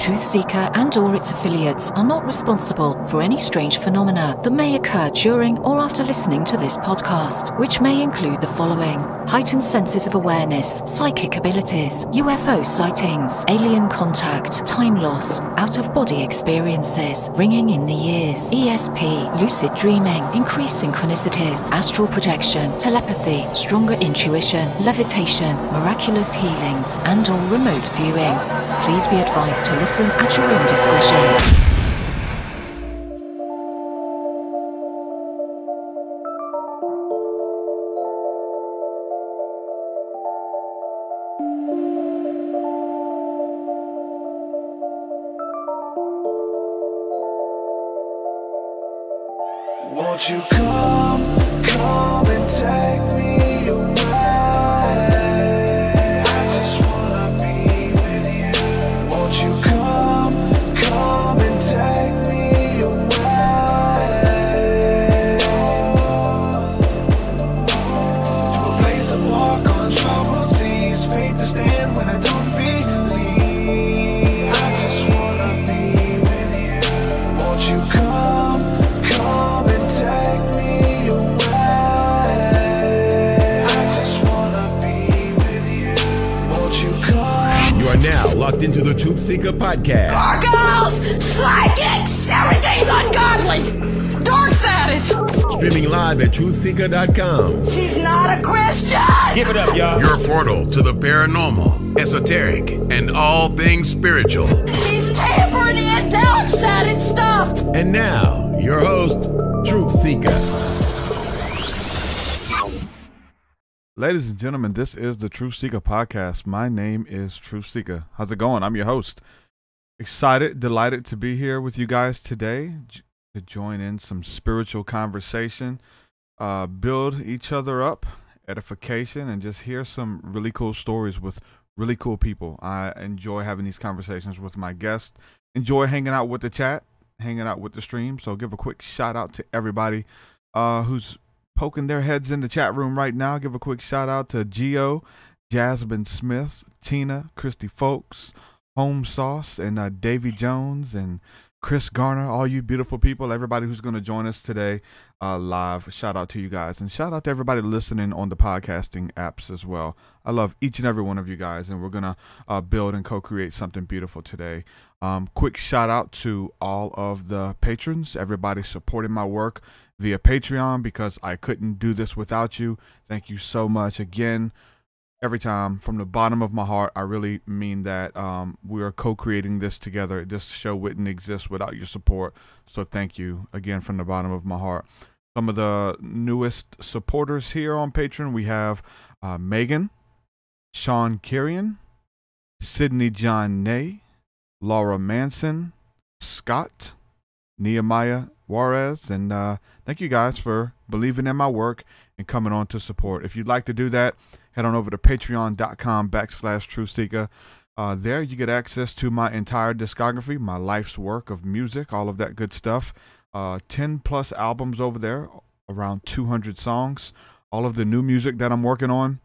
TruthSeekah and or its affiliates are not responsible for any strange phenomena that may occur during or after listening to this podcast, which may include the following: heightened senses of awareness, psychic abilities, UFO sightings, alien contact, time loss, out-of-body experiences, ringing in the ears, ESP, lucid dreaming, increased synchronicities, astral projection, telepathy, stronger intuition, levitation, miraculous healings, and or remote viewing. Please be advised to listen at your own discretion. Won't you come and take me away? I just wanna be with you. Won't you come and take me away? To a place to walk on troubled seas, faith to stand when I don't believe. I just wanna be with you. Won't you come and take me away? I just wanna be with you. Won't you come? You are now locked into the TruthSeekah Podcast. Gargoyles! Psychics! Everything's ungodly! Dark-sided! Streaming live at TruthSeekah.com. She's not a Christian! Give it up, y'all. Your portal to the paranormal, esoteric, and all things spiritual. She's tampering in dark-sided stuff! And now, your host, TruthSeekah. Ladies and gentlemen, this is the TruthSeekah Podcast. My name is TruthSeekah. How's it going? I'm your host. Excited, delighted to be here with you guys today to join in some spiritual conversation, build each other up, edification, and just hear some really cool stories with really cool people. I enjoy having these conversations with my guests, enjoy hanging out with the chat, hanging out with the stream. So give a quick shout out to everybody who's poking their heads in the chat room right now. Give a quick shout out to Gio, Jasmine Smith, Tina, Christy Folks, Home Sauce, and Davy Jones and Chris Garner, all you beautiful people, everybody who's going to join us today live. Shout out to you guys, and shout out to everybody listening on the podcasting apps as well. I love each and every one of you guys, and we're going to build and co-create something beautiful today. Quick shout out to all of the patrons, everybody supporting my work via Patreon, because I couldn't do this without you. Thank you so much again. Every time, from the bottom of my heart, I really mean that. We are co-creating this together. This show wouldn't exist without your support. So thank you again from the bottom of my heart. Some of the newest supporters here on Patreon, we have Megan, Sean Kirian, Sydney John Ney, Laura Manson, Scott, Nehemiah Juarez, and thank you guys for believing in my work and coming on to support. If you'd like to do that, head on over to patreon.com/TruthSeekah. There you get access to my entire discography, my life's work of music, all of that good stuff. 10 plus albums over there, around 200 songs. All of the new music that I'm working on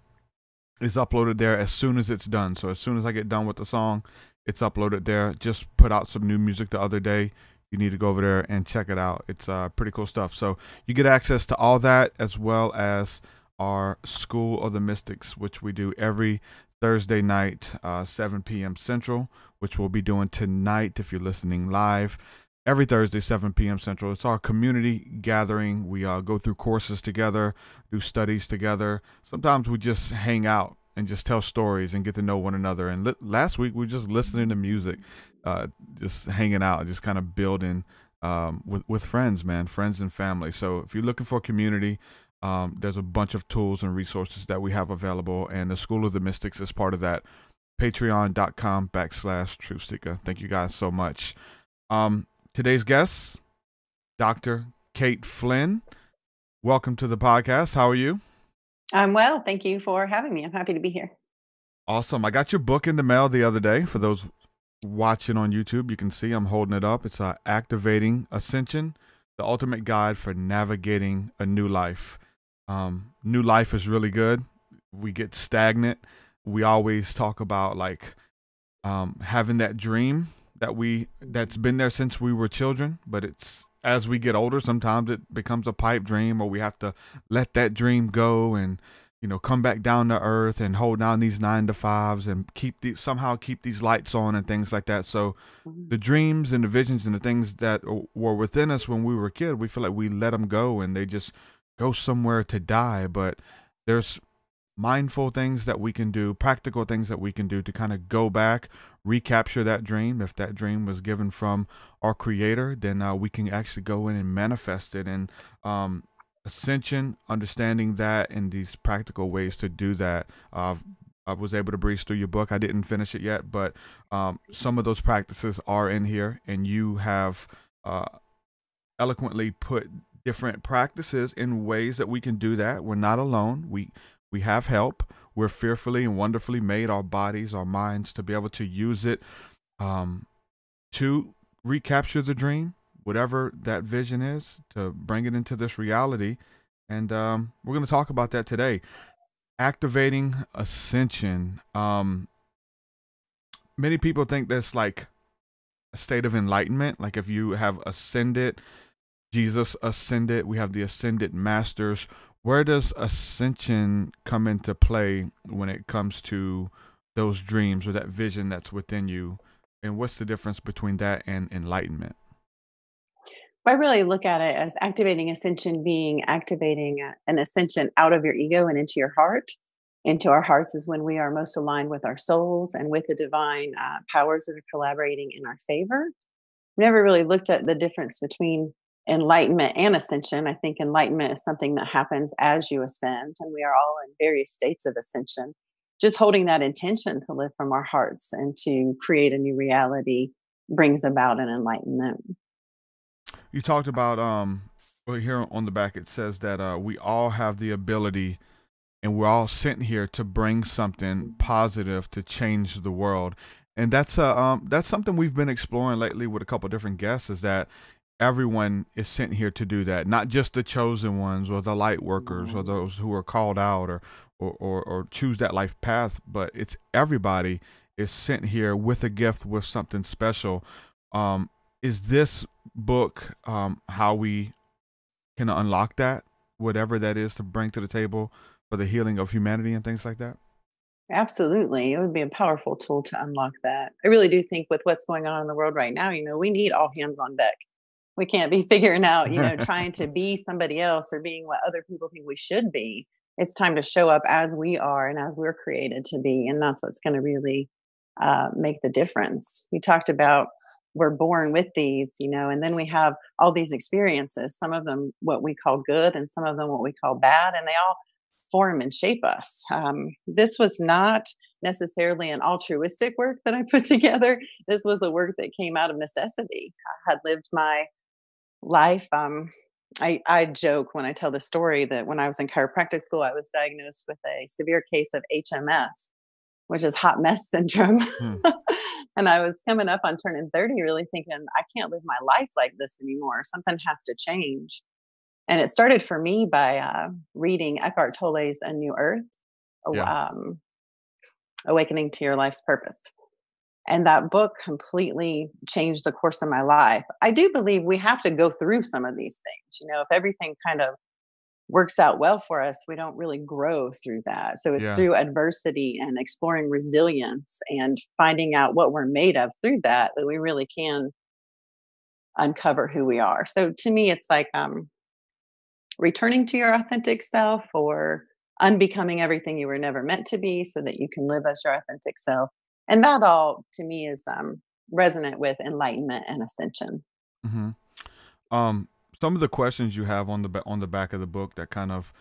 is uploaded there as soon as it's done. So as soon as I get done with the song, it's uploaded there. Just put out some new music the other day. You need to go over there and check it out. It's pretty cool stuff. So you get access to all that, as well as our School of the Mystics, which we do every Thursday night, 7 p.m. Central, which we'll be doing tonight if you're listening live. Every Thursday, 7 p.m. Central. It's our community gathering. We go through courses together, do studies together. Sometimes we just hang out and just tell stories and get to know one another. And last week, we were just listening to music, just hanging out, just kind of building with friends, man, friends and family. So if you're looking for a community, there's a bunch of tools and resources that we have available, and the School of the Mystics is part of that. Patreon.com/TruthSeekah. Thank you guys so much. Today's guest, Dr. Kate Flynn. Welcome to the podcast. How are you? I'm well. Thank you for having me. I'm happy to be here. Awesome. I got your book in the mail the other day. For those watching on YouTube, you can see I'm holding it up. It's Activating Ascension, the ultimate guide for navigating a new life. New life is really good. We get stagnant. We always talk about having that dream that's been there since we were children, but it's as we get older, sometimes it becomes a pipe dream, or we have to let that dream go and, come back down to earth and hold down these 9 to 5s and somehow keep these lights on and things like that. So the dreams and the visions and the things that were within us when we were a kid, we feel like we let them go and they just go somewhere to die. But there's mindful things that we can do, practical things that we can do to kind of go back, recapture that dream. If that dream was given from our creator, then we can actually go in and manifest it. And Ascension, understanding that and these practical ways to do that. I was able to breeze through your book. I didn't finish it yet, but some of those practices are in here, and you have eloquently put different practices in ways that we can do that. We're not alone. We have help. We're fearfully and wonderfully made, our bodies, our minds, to be able to use it to recapture the dream, whatever that vision is, to bring it into this reality. And we're going to talk about that today. Activating Ascension. Many people think that's like a state of enlightenment. Like if you have ascended, Jesus ascended, we have the ascended masters. Where does ascension come into play when it comes to those dreams or that vision that's within you? And what's the difference between that and enlightenment? I really look at it as activating ascension being activating an ascension out of your ego and into your heart. Into our hearts is when we are most aligned with our souls and with the divine powers that are collaborating in our favor. Never really looked at the difference between enlightenment and ascension. I think enlightenment is something that happens as you ascend, and we are all in various states of ascension. Just holding that intention to live from our hearts and to create a new reality brings about an enlightenment. You talked about well, here on the back it says that we all have the ability, and we're all sent here to bring something positive to change the world. And that's something we've been exploring lately with a couple of different guests, is that everyone is sent here to do that, not just the chosen ones or the light workers or those who are called out or choose that life path, but it's everybody is sent here with a gift, with something special. Is this book how we can unlock that, whatever that is, to bring to the table for the healing of humanity and things like that? Absolutely. It would be a powerful tool to unlock that. I really do think with what's going on in the world right now, we need all hands on deck. We can't be figuring out, trying to be somebody else or being what other people think we should be. It's time to show up as we are and as we're created to be. And that's what's going to really make the difference. We talked about we're born with these, and then we have all these experiences, some of them what we call good and some of them what we call bad, and they all form and shape us. This was not necessarily an altruistic work that I put together. This was a work that came out of necessity. I had lived my life. I joke when I tell the story that when I was in chiropractic school, I was diagnosed with a severe case of HMS, which is hot mess syndrome. And I was coming up on turning 30, really thinking, I can't live my life like this anymore. Something has to change. And it started for me by reading Eckhart Tolle's A New Earth, Awakening to Your Life's Purpose. And that book completely changed the course of my life. I do believe we have to go through some of these things. If everything kind of works out well for us, we don't really grow through that. So it's through adversity and exploring resilience and finding out what we're made of through that we really can uncover who we are. So to me, it's like returning to your authentic self, or unbecoming everything you were never meant to be so that you can live as your authentic self. And that all to me is resonant with enlightenment and ascension. Mm-hmm. Some of the questions you have on the back of the book that kind of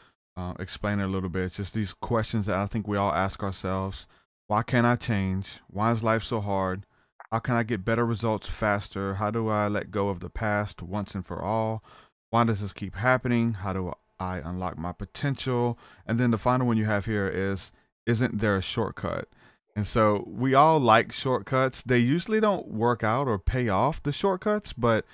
explain it a little bit. It's just these questions that I think we all ask ourselves. Why can't I change? Why is life so hard? How can I get better results faster? How do I let go of the past once and for all? Why does this keep happening? How do I unlock my potential? And then the final one you have here is, isn't there a shortcut? And so we all like shortcuts. They usually don't work out or pay off, the shortcuts, but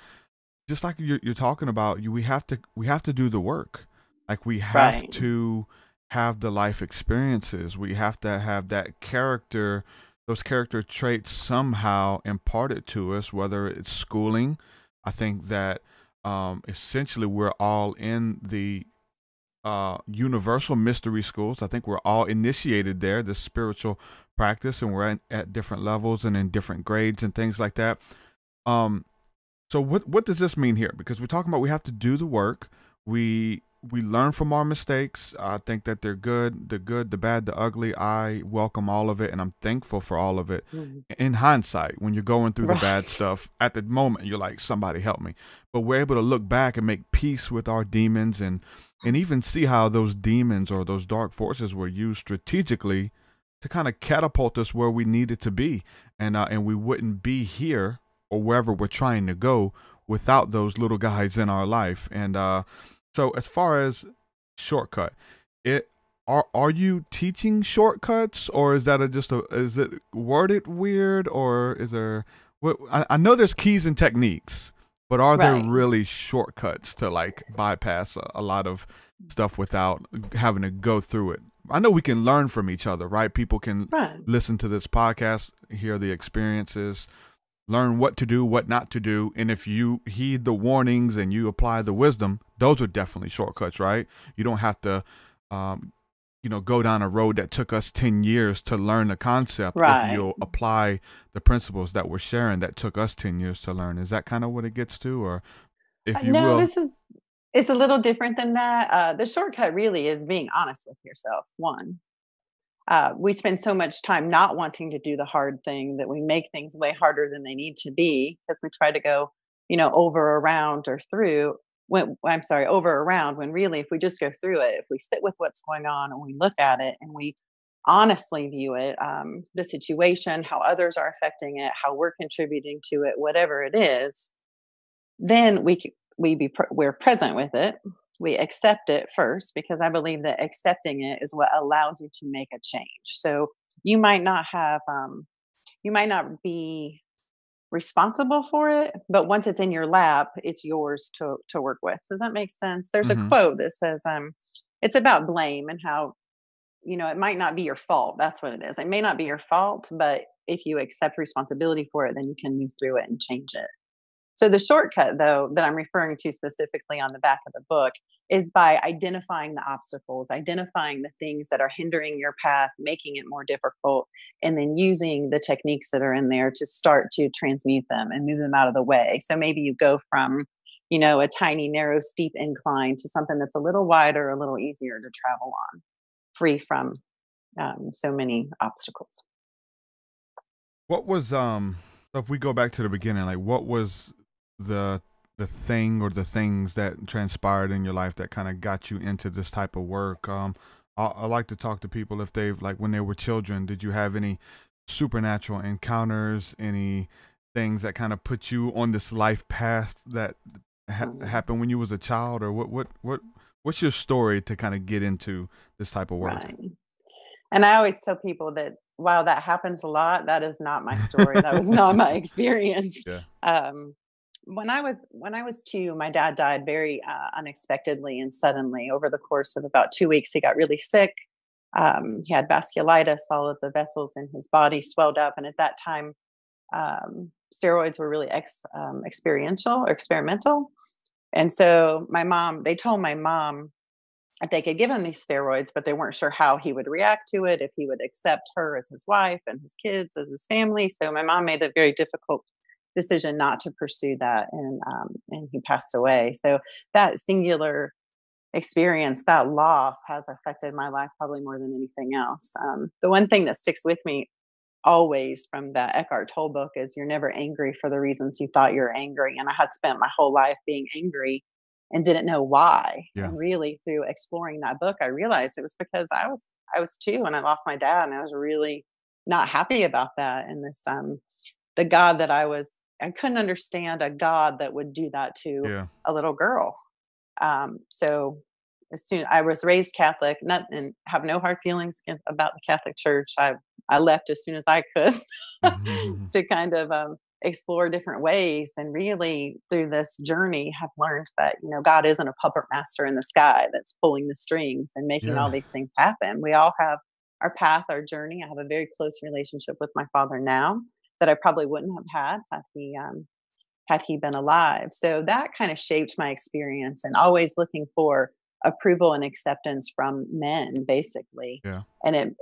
just like you're talking about, we have to do the work. Like we have to have the life experiences. We have to have that character those character traits somehow imparted to us, whether it's schooling. I think that essentially we're all in the universal mystery schools. I think we're all initiated there, this spiritual practice, and we're at different levels and in different grades and things like that. So what does this mean here? Because we're talking about we have to do the work. We learn from our mistakes. I think that they're good, the bad, the ugly. I welcome all of it, and I'm thankful for all of it. In hindsight, when you're going through the bad stuff, at the moment, you're like, somebody help me. But we're able to look back and make peace with our demons and even see how those demons or those dark forces were used strategically to kind of catapult us where we needed to be. And we wouldn't be here or wherever we're trying to go without those little guys in our life. And so as far as shortcut, are you teaching shortcuts, or is that is it worded weird, or is there I know there's keys and techniques, but are there really shortcuts to like bypass a lot of stuff without having to go through it? I know we can learn from each other, right? People can listen to this podcast, hear the experiences, learn what to do, what not to do. And if you heed the warnings and you apply the wisdom, those are definitely shortcuts, right? You don't have to, go down a road that took us 10 years to learn the concept. If you'll apply the principles that we're sharing that took us 10 years to learn. Is that kind of what it gets to? Or if you will? It's a little different than that. The shortcut really is being honest with yourself. One. We spend so much time not wanting to do the hard thing that we make things way harder than they need to be, because we try to go, over, around, or through. Over, around, when really, if we just go through it, if we sit with what's going on and we look at it and we honestly view it, the situation, how others are affecting it, how we're contributing to it, whatever it is, then we're present with it. We accept it first, because I believe that accepting it is what allows you to make a change. So you might not be responsible for it, but once it's in your lap, it's yours to work with. Does that make sense? There's a quote that says, it's about blame and how, it might not be your fault. That's what it is. It may not be your fault, but if you accept responsibility for it, then you can move through it and change it. So the shortcut, though, that I'm referring to specifically on the back of the book is by identifying the obstacles, identifying the things that are hindering your path, making it more difficult, and then using the techniques that are in there to start to transmute them and move them out of the way. So maybe you go from, a tiny, narrow, steep incline to something that's a little wider, a little easier to travel on, free from so many obstacles. What was, if we go back to the beginning, like what was the thing or the things that transpired in your life that kind of got you into this type of work? I like to talk to people if they've, like, when they were children, did you have any supernatural encounters, any things that kind of put you on this life path that happened when you was a child, or what's your story to kind of get into this type of work? Right. And I always tell people that while that happens a lot, that is not my story. That was not my experience. Yeah. When I was 2, my dad died very unexpectedly and suddenly. Over the course of about 2 weeks, he got really sick. He had vasculitis. All of the vessels in his body swelled up. And at that time, steroids were really experimental. And so they told my mom that they could give him these steroids, but they weren't sure how he would react to it, if he would accept her as his wife and his kids as his family. So my mom made the very difficult decision not to pursue that, and he passed away. So that singular experience, that loss, has affected my life probably more than anything else. The one thing that sticks with me always from that Eckhart Tolle book is you're never angry for the reasons you thought you were angry. And I had spent my whole life being angry and didn't know why. Yeah. And really, through exploring that book, I realized it was because I was 2 and I lost my dad, and I was really not happy about that. And this the God that I couldn't understand a God that would do that to a little girl. So as soon I was raised Catholic, and have no hard feelings about the Catholic Church. I left as soon as I could to kind of explore different ways, and really through this journey have learned that, God isn't a puppet master in the sky that's pulling the strings and making all these things happen. We all have our path, our journey. I have a very close relationship with my father now that I probably wouldn't have had he been alive. So that kind of shaped my experience, and always looking for approval and acceptance from men, basically. Yeah. And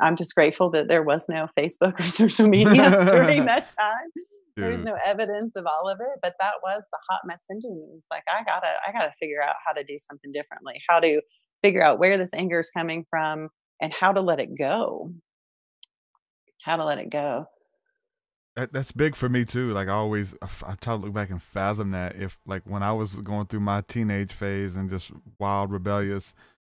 I'm just grateful that there was no Facebook or social media during that time. There's Dude. no evidence of all of it, but that was the hot mess into me. It's like, I gotta figure out how to do something differently, how to figure out where this anger is coming from and how to let it go. How to let it go. That's big for me too. Like I try to look back and fathom that if like when I was going through my teenage phase and just wild rebellious,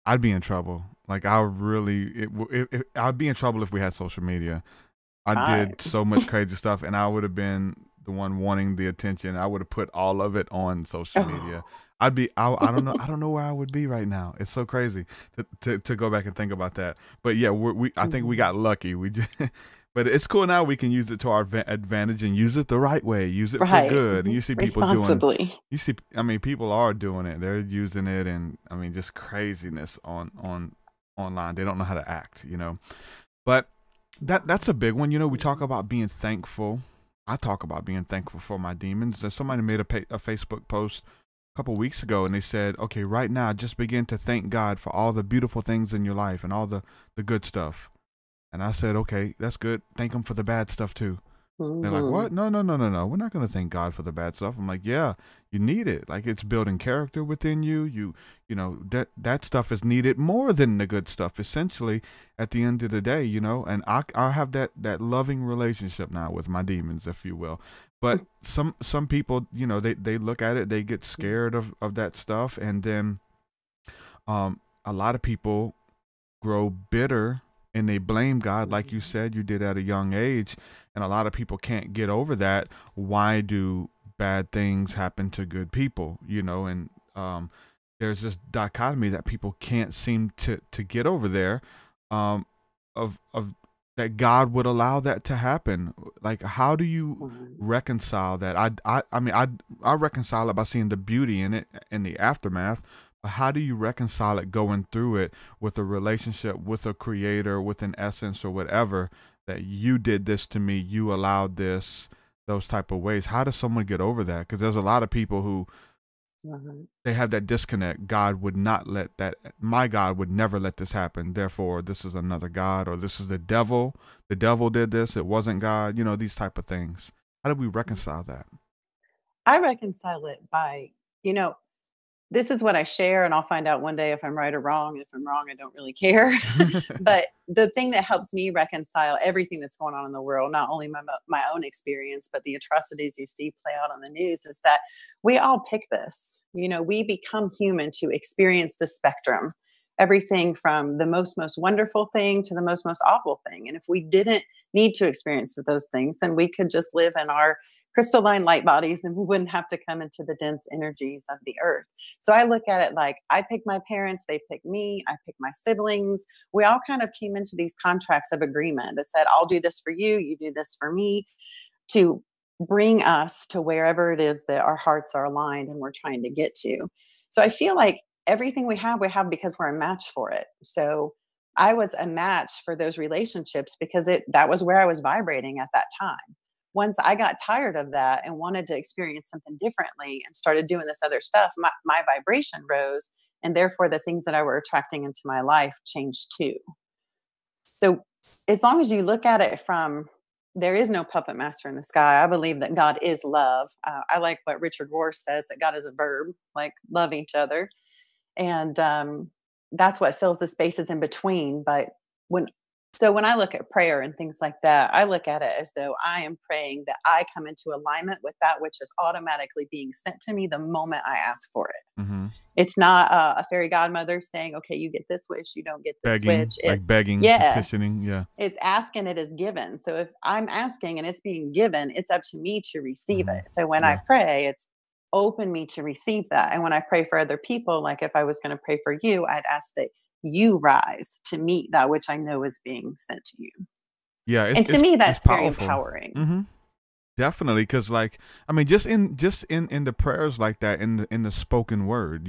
I'd be in trouble. Like I'd be in trouble if we had social media. I did so much crazy stuff, and I would have been the one wanting the attention. I would have put all of it on social media. I don't know. I don't know where I would be right now. It's so crazy to go back and think about that. But yeah, I think we got lucky. But it's cool now. We can use it to our advantage and use it the right way. Use it for good. And you see people doing. People are doing it. They're using it, and just craziness on online. They don't know how to act, But that's a big one. We talk about being thankful. I talk about being thankful for my demons. Somebody made a Facebook post a couple weeks ago, and they said, okay, right now, just begin to thank God for all the beautiful things in your life and all the good stuff. And I said, okay, that's good. Thank him for the bad stuff too. Mm-hmm. They're like, what? No. We're not going to thank God for the bad stuff. I'm like, yeah, you need it. Like, it's building character within you. That stuff is needed more than the good stuff, essentially, at the end of the day, and I have that loving relationship now with my demons, if you will. But some people, they look at it, they get scared of that stuff. And then a lot of people grow bitter and they blame God, like you said, you did at a young age. And a lot of people can't get over that. Why do bad things happen to good people? And there's this dichotomy that people can't seem to get over there, of that God would allow that to happen. Like, how do you reconcile that? I reconcile it by seeing the beauty in it in the aftermath. But how do you reconcile it going through it with a relationship with a creator, with an essence or whatever, that you did this to me, you allowed this, those type of ways? How does someone get over that? Because there's a lot of people who they have that disconnect. God would not let that. My God would never let this happen. Therefore, this is another God, or this is the devil. The devil did this. It wasn't God. These type of things. How do we reconcile that? I reconcile it by, this is what I share, and I'll find out one day if I'm right or wrong. If I'm wrong, I don't really care. But the thing that helps me reconcile everything that's going on in the world, not only my own experience, but the atrocities you see play out on the news, is that we all pick this. We become human to experience the spectrum, everything from the most wonderful thing to the most awful thing. And if we didn't need to experience those things, then we could just live in our crystalline light bodies, and we wouldn't have to come into the dense energies of the earth. So I look at it like, I pick my parents, they pick me, I pick my siblings. We all kind of came into these contracts of agreement that said, I'll do this for you, you do this for me, to bring us to wherever it is that our hearts are aligned and we're trying to get to. So I feel like everything we have because we're a match for it. So I was a match for those relationships because that was where I was vibrating at that time. Once I got tired of that and wanted to experience something differently and started doing this other stuff, my vibration rose, and therefore the things that I were attracting into my life changed too. So as long as you look at it from, there is no puppet master in the sky. I believe that God is love. I like what Richard Rohr says, that God is a verb, like love each other. And that's what fills the spaces in between. But when I look at prayer and things like that, I look at it as though I am praying that I come into alignment with that which is automatically being sent to me the moment I ask for it. Mm-hmm. It's not a fairy godmother saying, okay, you get this wish, you don't get this wish. It's begging, petitioning. Yeah. It's asking, it is given. So if I'm asking and it's being given, it's up to me to receive it. So when I pray, it's open me to receive that. And when I pray for other people, like if I was going to pray for you, I'd ask that you rise to meet that which I know is being sent to you. Yeah. And to me, that's very empowering. Mm-hmm. Definitely. Because just in the prayers like that, in the spoken word,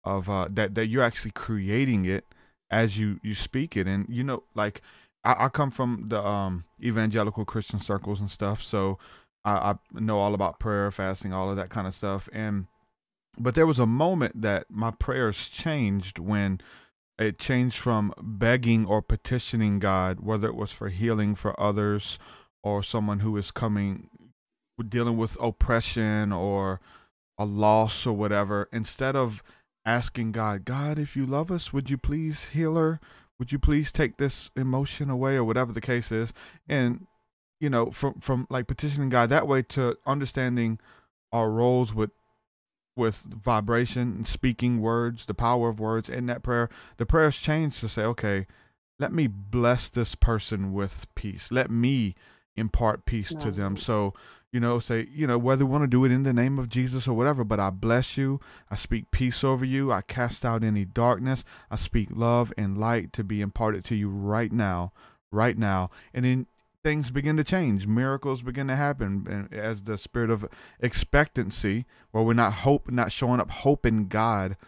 of that you're actually creating it as you speak it. And like I come from the evangelical Christian circles and stuff, so I know all about prayer, fasting, all of that kind of stuff. But there was a moment that my prayers changed when it changed from begging or petitioning God, whether it was for healing for others or someone who is dealing with oppression or a loss or whatever. Instead of asking God, if you love us, would you please heal her? Would you please take this emotion away, or whatever the case is? And from like petitioning God that way to understanding our roles with vibration and speaking words, the power of words in that prayer, the prayers changed to say, okay, let me bless this person with peace. Let me impart peace to them. So, say, whether we want to do it in the name of Jesus or whatever, but I bless you. I speak peace over you. I cast out any darkness. I speak love and light to be imparted to you right now. And then things begin to change. Miracles begin to happen. And as the spirit of expectancy, where we're not showing up hoping God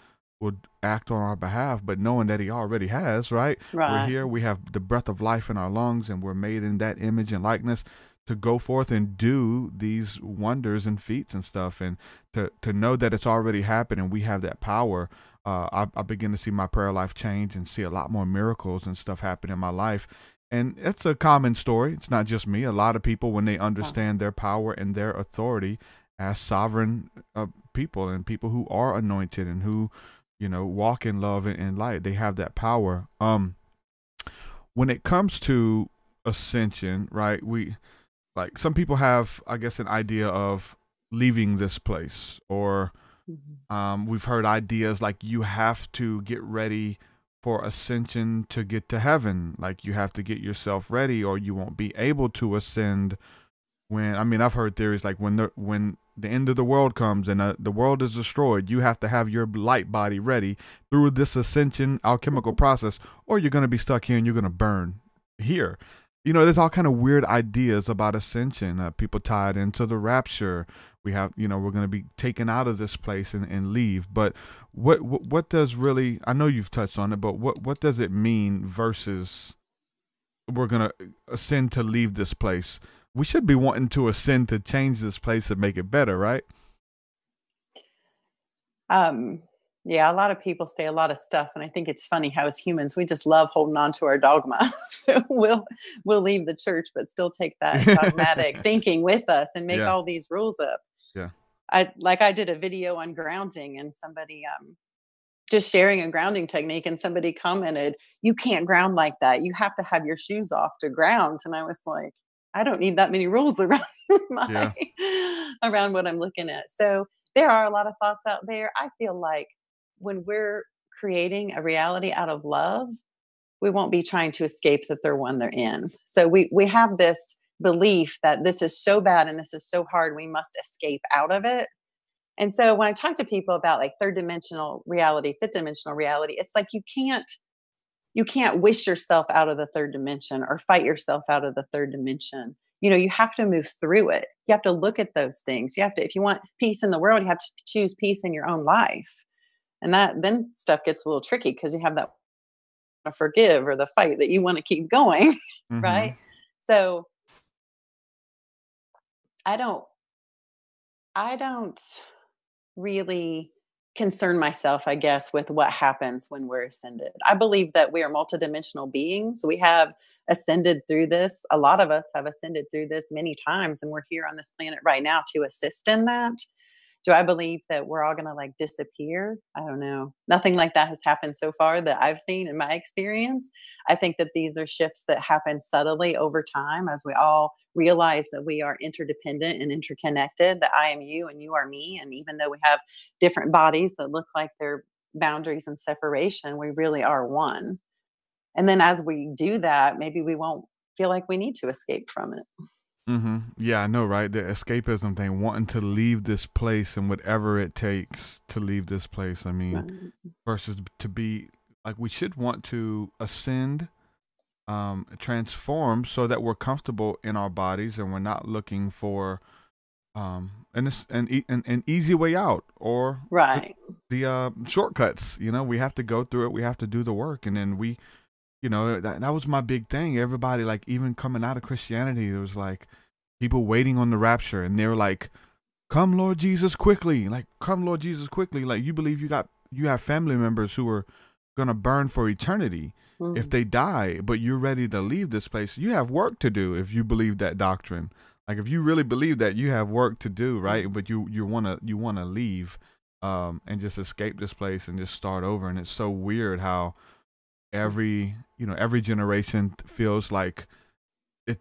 would act on our behalf, but knowing that he already has, right? We're here. We have the breath of life in our lungs, and we're made in that image and likeness to go forth and do these wonders and feats and stuff. And to know that it's already happened and we have that power, I begin to see my prayer life change and see a lot more miracles and stuff happen in my life. And it's a common story. It's not just me. A lot of people, when they understand their power and their authority as sovereign people and people who are anointed and who, walk in love and light, they have that power. When it comes to ascension, right, like some people have, I guess, an idea of leaving this place, or we've heard ideas like you have to get ready for ascension to get to heaven. Like you have to get yourself ready or you won't be able to ascend. I've heard theories like when the end of the world comes and the world is destroyed, you have to have your light body ready through this ascension alchemical process, or you're going to be stuck here and you're going to burn here. There's all kind of weird ideas about ascension. People tie it into the rapture. We have, we're going to be taken out of this place and leave. But what does really, I know you've touched on it, but what does it mean versus we're going to ascend to leave this place? We should be wanting to ascend to change this place and make it better, right? Yeah, a lot of people say a lot of stuff, and I think it's funny how as humans we just love holding on to our dogma. So we'll leave the church, but still take that dogmatic thinking with us and make all these rules up. Yeah, I did a video on grounding, and somebody just sharing a grounding technique, and somebody commented, "You can't ground like that. You have to have your shoes off to ground." And I was like, I don't need that many rules around around what I'm looking at. So there are a lot of thoughts out there. I feel like when we're creating a reality out of love, we won't be trying to escape that they're one they're in. So we have this belief that this is so bad and this is so hard, we must escape out of it. And so when I talk to people about like third dimensional reality, fifth dimensional reality, it's like you can't wish yourself out of the third dimension or fight yourself out of the third dimension. You have to move through it. You have to look at those things. You have to, if you want peace in the world, you have to choose peace in your own life. And that then stuff gets a little tricky because you have that forgive or the fight that you want to keep going. Right. So I don't really concern myself, I guess, with what happens when we're ascended. I believe that we are multidimensional beings. We have ascended through this. A lot of us have ascended through this many times, and we're here on this planet right now to assist in that. Do I believe that we're all going to like disappear? I don't know. Nothing like that has happened so far that I've seen in my experience. I think that these are shifts that happen subtly over time as we all realize that we are interdependent and interconnected, that I am you and you are me. And even though we have different bodies that look like they're boundaries and separation, we really are one. And then as we do that, maybe we won't feel like we need to escape from it. Yeah, I know, right? The escapism thing, wanting to leave this place and whatever it takes to leave this place. I mean, versus to be like, we should want to ascend, transform so that we're comfortable in our bodies and we're not looking for And it's an easy way out, or Right. the shortcuts. We have to go through it. We have to do the work, and then that was my big thing. Everybody, like, even coming out of Christianity, there was like people waiting on the rapture, and they were like, "Come, Lord Jesus, quickly!" Like, "Come, Lord Jesus, quickly!" Like, you believe you have family members who are gonna burn for eternity if they die, but you're ready to leave this place. You have work to do if you believe that doctrine. Like, if you really believe that, you have work to do, right? But you wanna leave, and just escape this place and just start over. And it's so weird how every generation feels like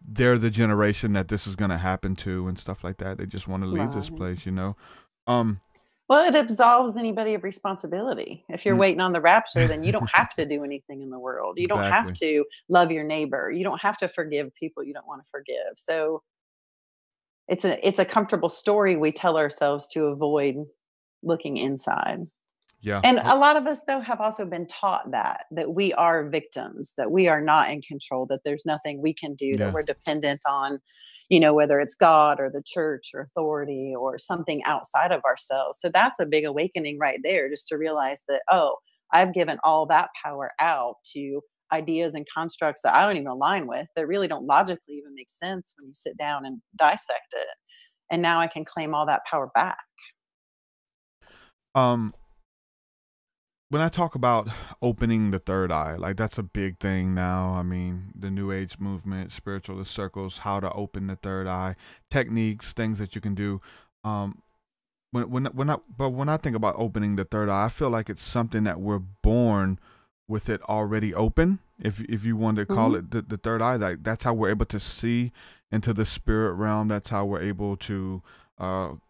they're the generation that this is gonna happen to and stuff like that. They just want to leave this Right. place. Um, Well, it absolves anybody of responsibility. If you're mm, waiting on the rapture, then you don't have to do anything in the world. You don't have exactly. to love your neighbor. You don't have to forgive people you don't want to forgive. So it's a comfortable story we tell ourselves to avoid looking inside. Yeah. And a lot of us, though, have also been taught that we are victims, that we are not in control, that there's nothing we can do, that Yeah. we're dependent on, whether it's God or the church or authority or something outside of ourselves. So that's a big awakening right there, just to realize that, oh, I've given all that power out to ideas and constructs that I don't even align with, that really don't logically even make sense when you sit down and dissect it. And now I can claim all that power back. Um, when I talk about opening the third eye, like, that's a big thing now. I mean, the New Age movement, spiritualist circles, how to open the third eye, techniques, things that you can do. Um, when I think about opening the third eye, I feel like it's something that we're born with it already open. If you want to call Mhm. it the third eye, like, that's how we're able to see into the spirit realm. That's how we're able to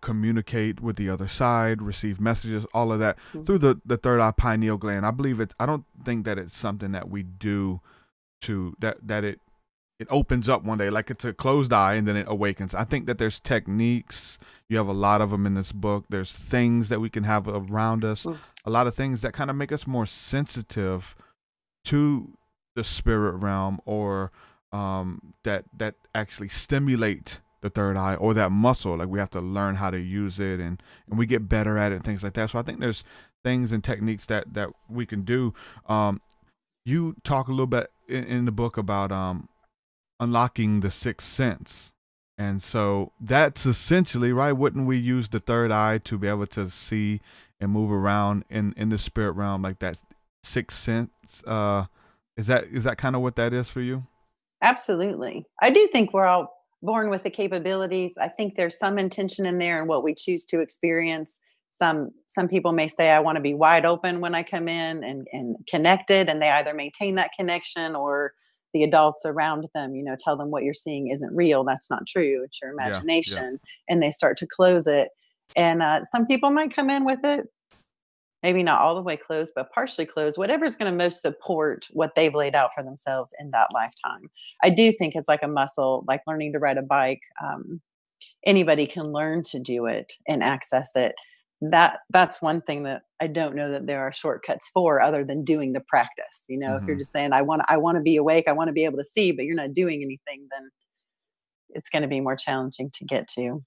communicate with the other side, receive messages, all of that through the third eye pineal gland. I believe it. I don't think that it's something that we do to that it opens up one day like it's a closed eye and then it awakens. I think that there's techniques. You have a lot of them in this book. There's things that we can have around us, Mm. a lot of things that kind of make us more sensitive to the spirit realm, or that actually stimulate the third eye or that muscle. Like, we have to learn how to use it, and we get better at it and things like that. So I think there's things and techniques that we can do. You talk a little bit in the book about unlocking the sixth sense. And so that's essentially, right? Wouldn't we use the third eye to be able to see and move around in the spirit realm, like that sixth sense? Is that kind of what that is for you? Absolutely. I do think we're all born with the capabilities. I think there's some intention in there in what we choose to experience. Some people may say, I want to be wide open when I come in and connected, and they either maintain that connection, or the adults around them, tell them what you're seeing isn't real. That's not true. It's your Yeah, yeah, imagination. And they start to close it. And some people might come in with it, maybe not all the way closed, but partially closed, whatever's going to most support what they've laid out for themselves in that lifetime. I do think it's like a muscle, like learning to ride a bike. Anybody can learn to do it and access it. That's one thing that I don't know that there are shortcuts for, other than doing the practice. If you're hmm just saying, I want to be awake, I want to be able to see, but you're not doing anything, then it's going to be more challenging to get to.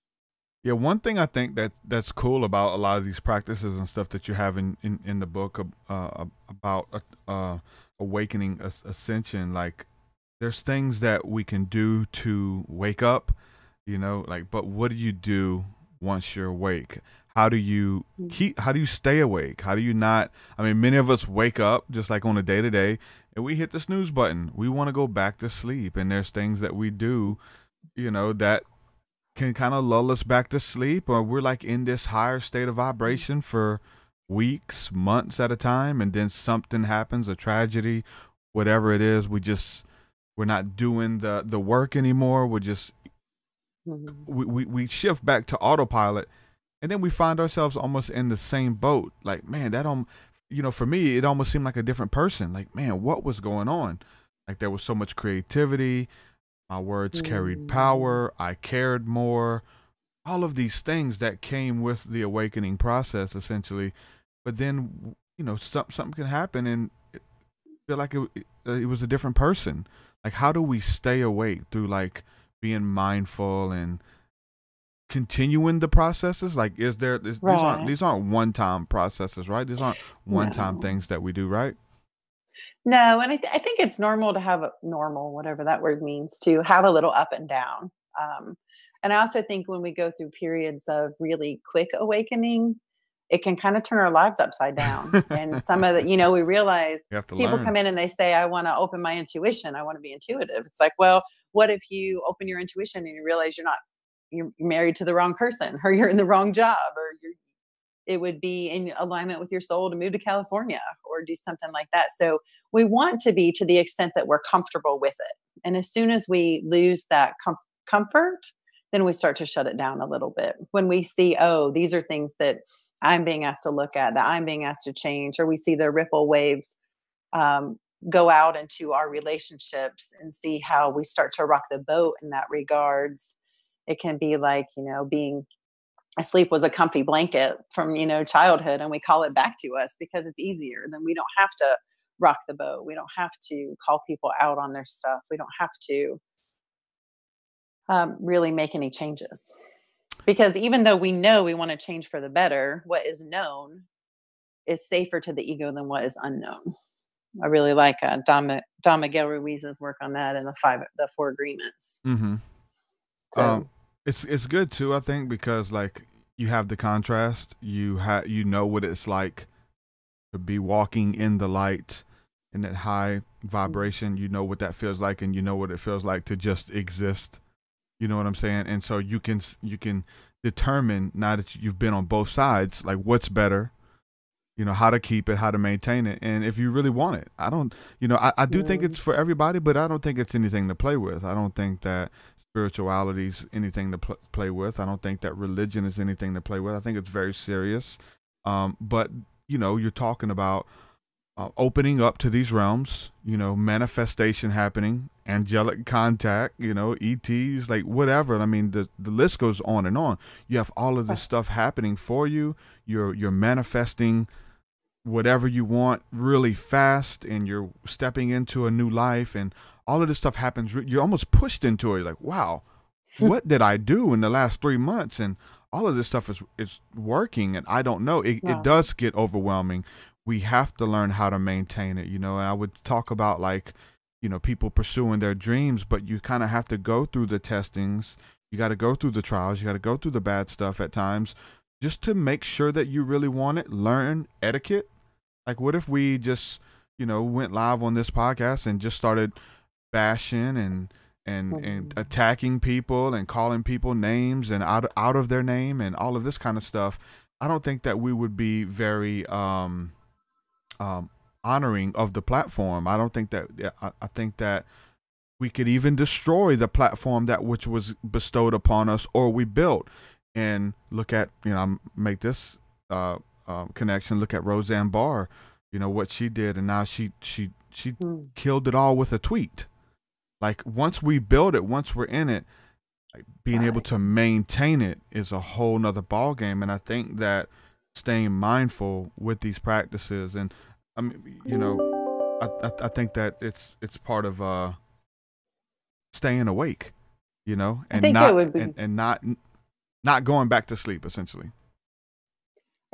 yeah. One thing I think that's cool about a lot of these practices and stuff that you have in the book about awakening ascension, like, there's things that we can do to wake up, like, but what do you do once you're awake? How do you stay awake? How do you not, I mean, many of us wake up just like on a day to day, and we hit the snooze button. We want to go back to sleep, and there's things that we do, that can kind of lull us back to sleep, or we're like in this higher state of vibration for weeks, months at a time, and then something happens, a tragedy, whatever it is. We're not doing the work anymore. We're just Mhm. we shift back to autopilot, and then we find ourselves almost in the same boat. Like, man, for me, it almost seemed like a different person. Like, man, what was going on? Like, there was so much creativity. My words carried Mm. power. I cared more. All of these things that came with the awakening process, essentially. But then, something can happen, and feel like it was a different person. Like, how do we stay awake through, like, being mindful and continuing the processes? Like, these aren't one-time processes, right? These aren't one-time No. things that we do, right? No, and I think it's normal to have a normal, whatever that word means, to have a little up and down. And I also think when we go through periods of really quick awakening, it can kind of turn our lives upside down. And some of the, we realize You have to people learn. come in and they say, I want to open my intuition. I want to be intuitive. It's like, well, what if you open your intuition and you realize you're married to the wrong person, or you're in the wrong job, or it would be in alignment with your soul to move to California or do something like that. So we want to be to the extent that we're comfortable with it. And as soon as we lose that comfort, then we start to shut it down a little bit. When we see, oh, these are things that I'm being asked to look at, that I'm being asked to change, or we see the ripple waves go out into our relationships and see how we start to rock the boat in that regards. It can be like, being asleep was a comfy blanket from, childhood, and we call it back to us because it's easier. Then we don't have to rock the boat. We don't have to call people out on their stuff. We don't have to really make any changes, because even though we know we want to change for the better, what is known is safer to the ego than what is unknown. I really like Don Miguel Ruiz's work on that and the 4 agreements. Mm-hmm. So, it's good too, I think, because like you have the contrast. You know what it's like to be walking in the light in that high vibration. You know what that feels like, and you know what it feels like to just exist. You know what I'm saying? And so you can determine, now that you've been on both sides, like what's better, how to keep it, how to maintain it, and if you really want it. I don't, I do think it's for everybody, but I don't think it's anything to play with. I don't think that spirituality is anything to play with. I don't think that religion is anything to play with. I think it's very serious. But you're talking about opening up to these realms, manifestation happening, angelic contact, ETs, like whatever. I mean, the list goes on and on. You have all of this stuff happening for you. You're manifesting whatever you want really fast, and you're stepping into a new life, and all of this stuff happens. You're almost pushed into it. You're like, wow, what did I do in the last 3 months? And all of this stuff is working, and I don't know. It does get overwhelming. We have to learn how to maintain it, and I would talk about like, people pursuing their dreams, but you kind of have to go through the testings. You got to go through the trials. You got to go through the bad stuff at times just to make sure that you really want it. Learn etiquette. Like, what if we just, went live on this podcast and just started bashing and attacking people and calling people names and out of their name and all of this kind of stuff? I don't think that we would be very honoring of the platform. I don't think that. I think that we could even destroy the platform that which was bestowed upon us or we built. And look at, make this connection. Look at Roseanne Barr, what she did, and now she killed it all with a tweet. Like, once we build it, once we're in it, like, being able to maintain it is a whole nother ball game. And I think that staying mindful with these practices, and I mean, I think that it's part of staying awake, and I think not it would be, and not going back to sleep, essentially.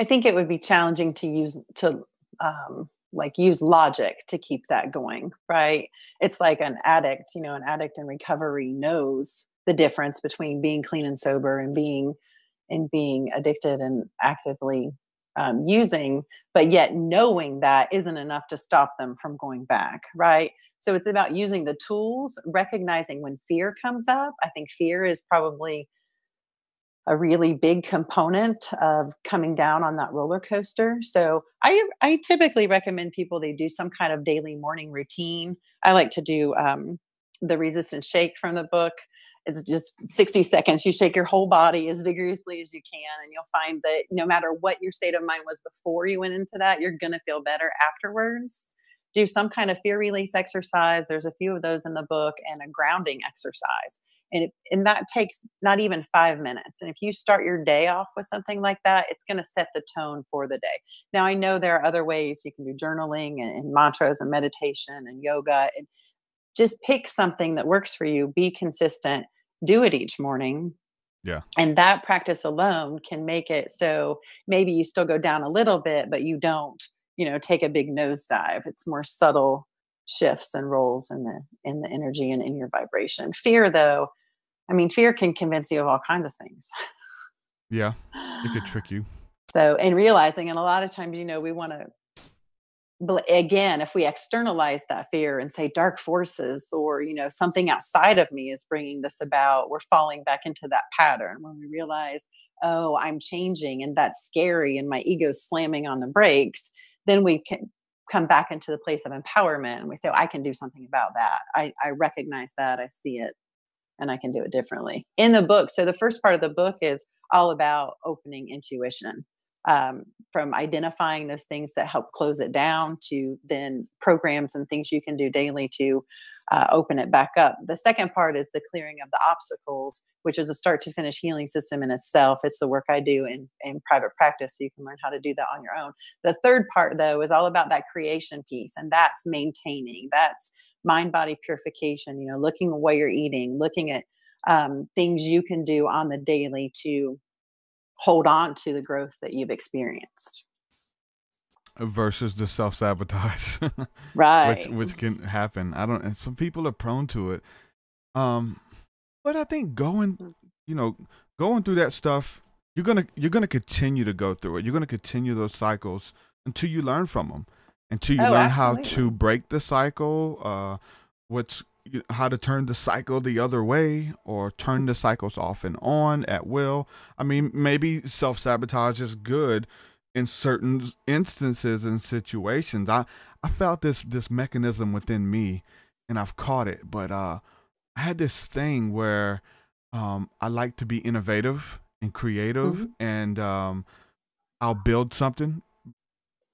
I think it would be challenging to use logic to keep that going, right? It's like an addict, an addict in recovery knows the difference between being clean and sober and being addicted and actively using, but yet knowing that isn't enough to stop them from going back, right? So it's about using the tools, recognizing when fear comes up. I think fear is probably a really big component of coming down on that roller coaster. So I typically recommend people, they do some kind of daily morning routine. I like to do the resistance shake from the book. It's just 60 seconds. You shake your whole body as vigorously as you can, and you'll find that no matter what your state of mind was before you went into that, you're going to feel better afterwards. Do some kind of fear release exercise. There's a few of those in the book, and a grounding exercise. And that takes not even 5 minutes. And if you start your day off with something like that, it's going to set the tone for the day. Now, I know there are other ways you can do journaling and mantras and meditation and yoga. And just pick something that works for you. Be consistent. Do it each morning. Yeah. And that practice alone can make it so maybe you still go down a little bit, but you don't, take a big nosedive. It's more subtle shifts and rolls in the energy and in your vibration. Fear, though, fear can convince you of all kinds of things. Yeah. It could trick you. So, and realizing, and a lot of times, we want to, again, if we externalize that fear and say dark forces or, something outside of me is bringing this about, we're falling back into that pattern when we realize, oh, I'm changing and that's scary and my ego's slamming on the brakes. Then we can come back into the place of empowerment and we say, oh, I can do something about that. I recognize that, I see it, and I can do it differently. In the book, so the first part of the book is all about opening intuition, from identifying those things that help close it down to then programs and things you can do daily to open it back up. The second part is the clearing of the obstacles, which is a start to finish healing system in itself. It's the work I do in private practice, so you can learn how to do that on your own. The third part, though, is all about that creation piece, and that's maintaining. That's mind-body purification, looking at what you're eating, looking at things you can do on the daily to hold on to the growth that you've experienced. Versus the self-sabotage. Right. which can happen. And some people are prone to it. But I think going through that stuff, you're gonna continue to go through it. You're gonna continue those cycles until you learn from them, until you learn absolutely. how to break the cycle, how to turn the cycle the other way or turn the cycles off and on at will. Maybe self-sabotage is good in certain instances and situations. I felt this mechanism within me and I've caught it, but I had this thing where I like to be innovative and creative, and I'll build something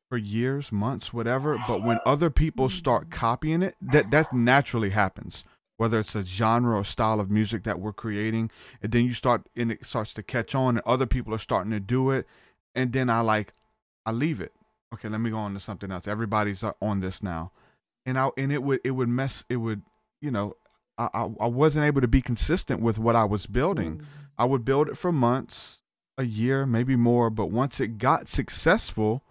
for years, months, whatever. But when other people start copying it, that naturally happens. Whether it's a genre or style of music that we're creating, and then it starts to catch on, and other people are starting to do it, and then I leave it. Okay, let me go on to something else. Everybody's on this now, and it would I wasn't able to be consistent with what I was building. I would build it for months, a year, maybe more, but once it got successful,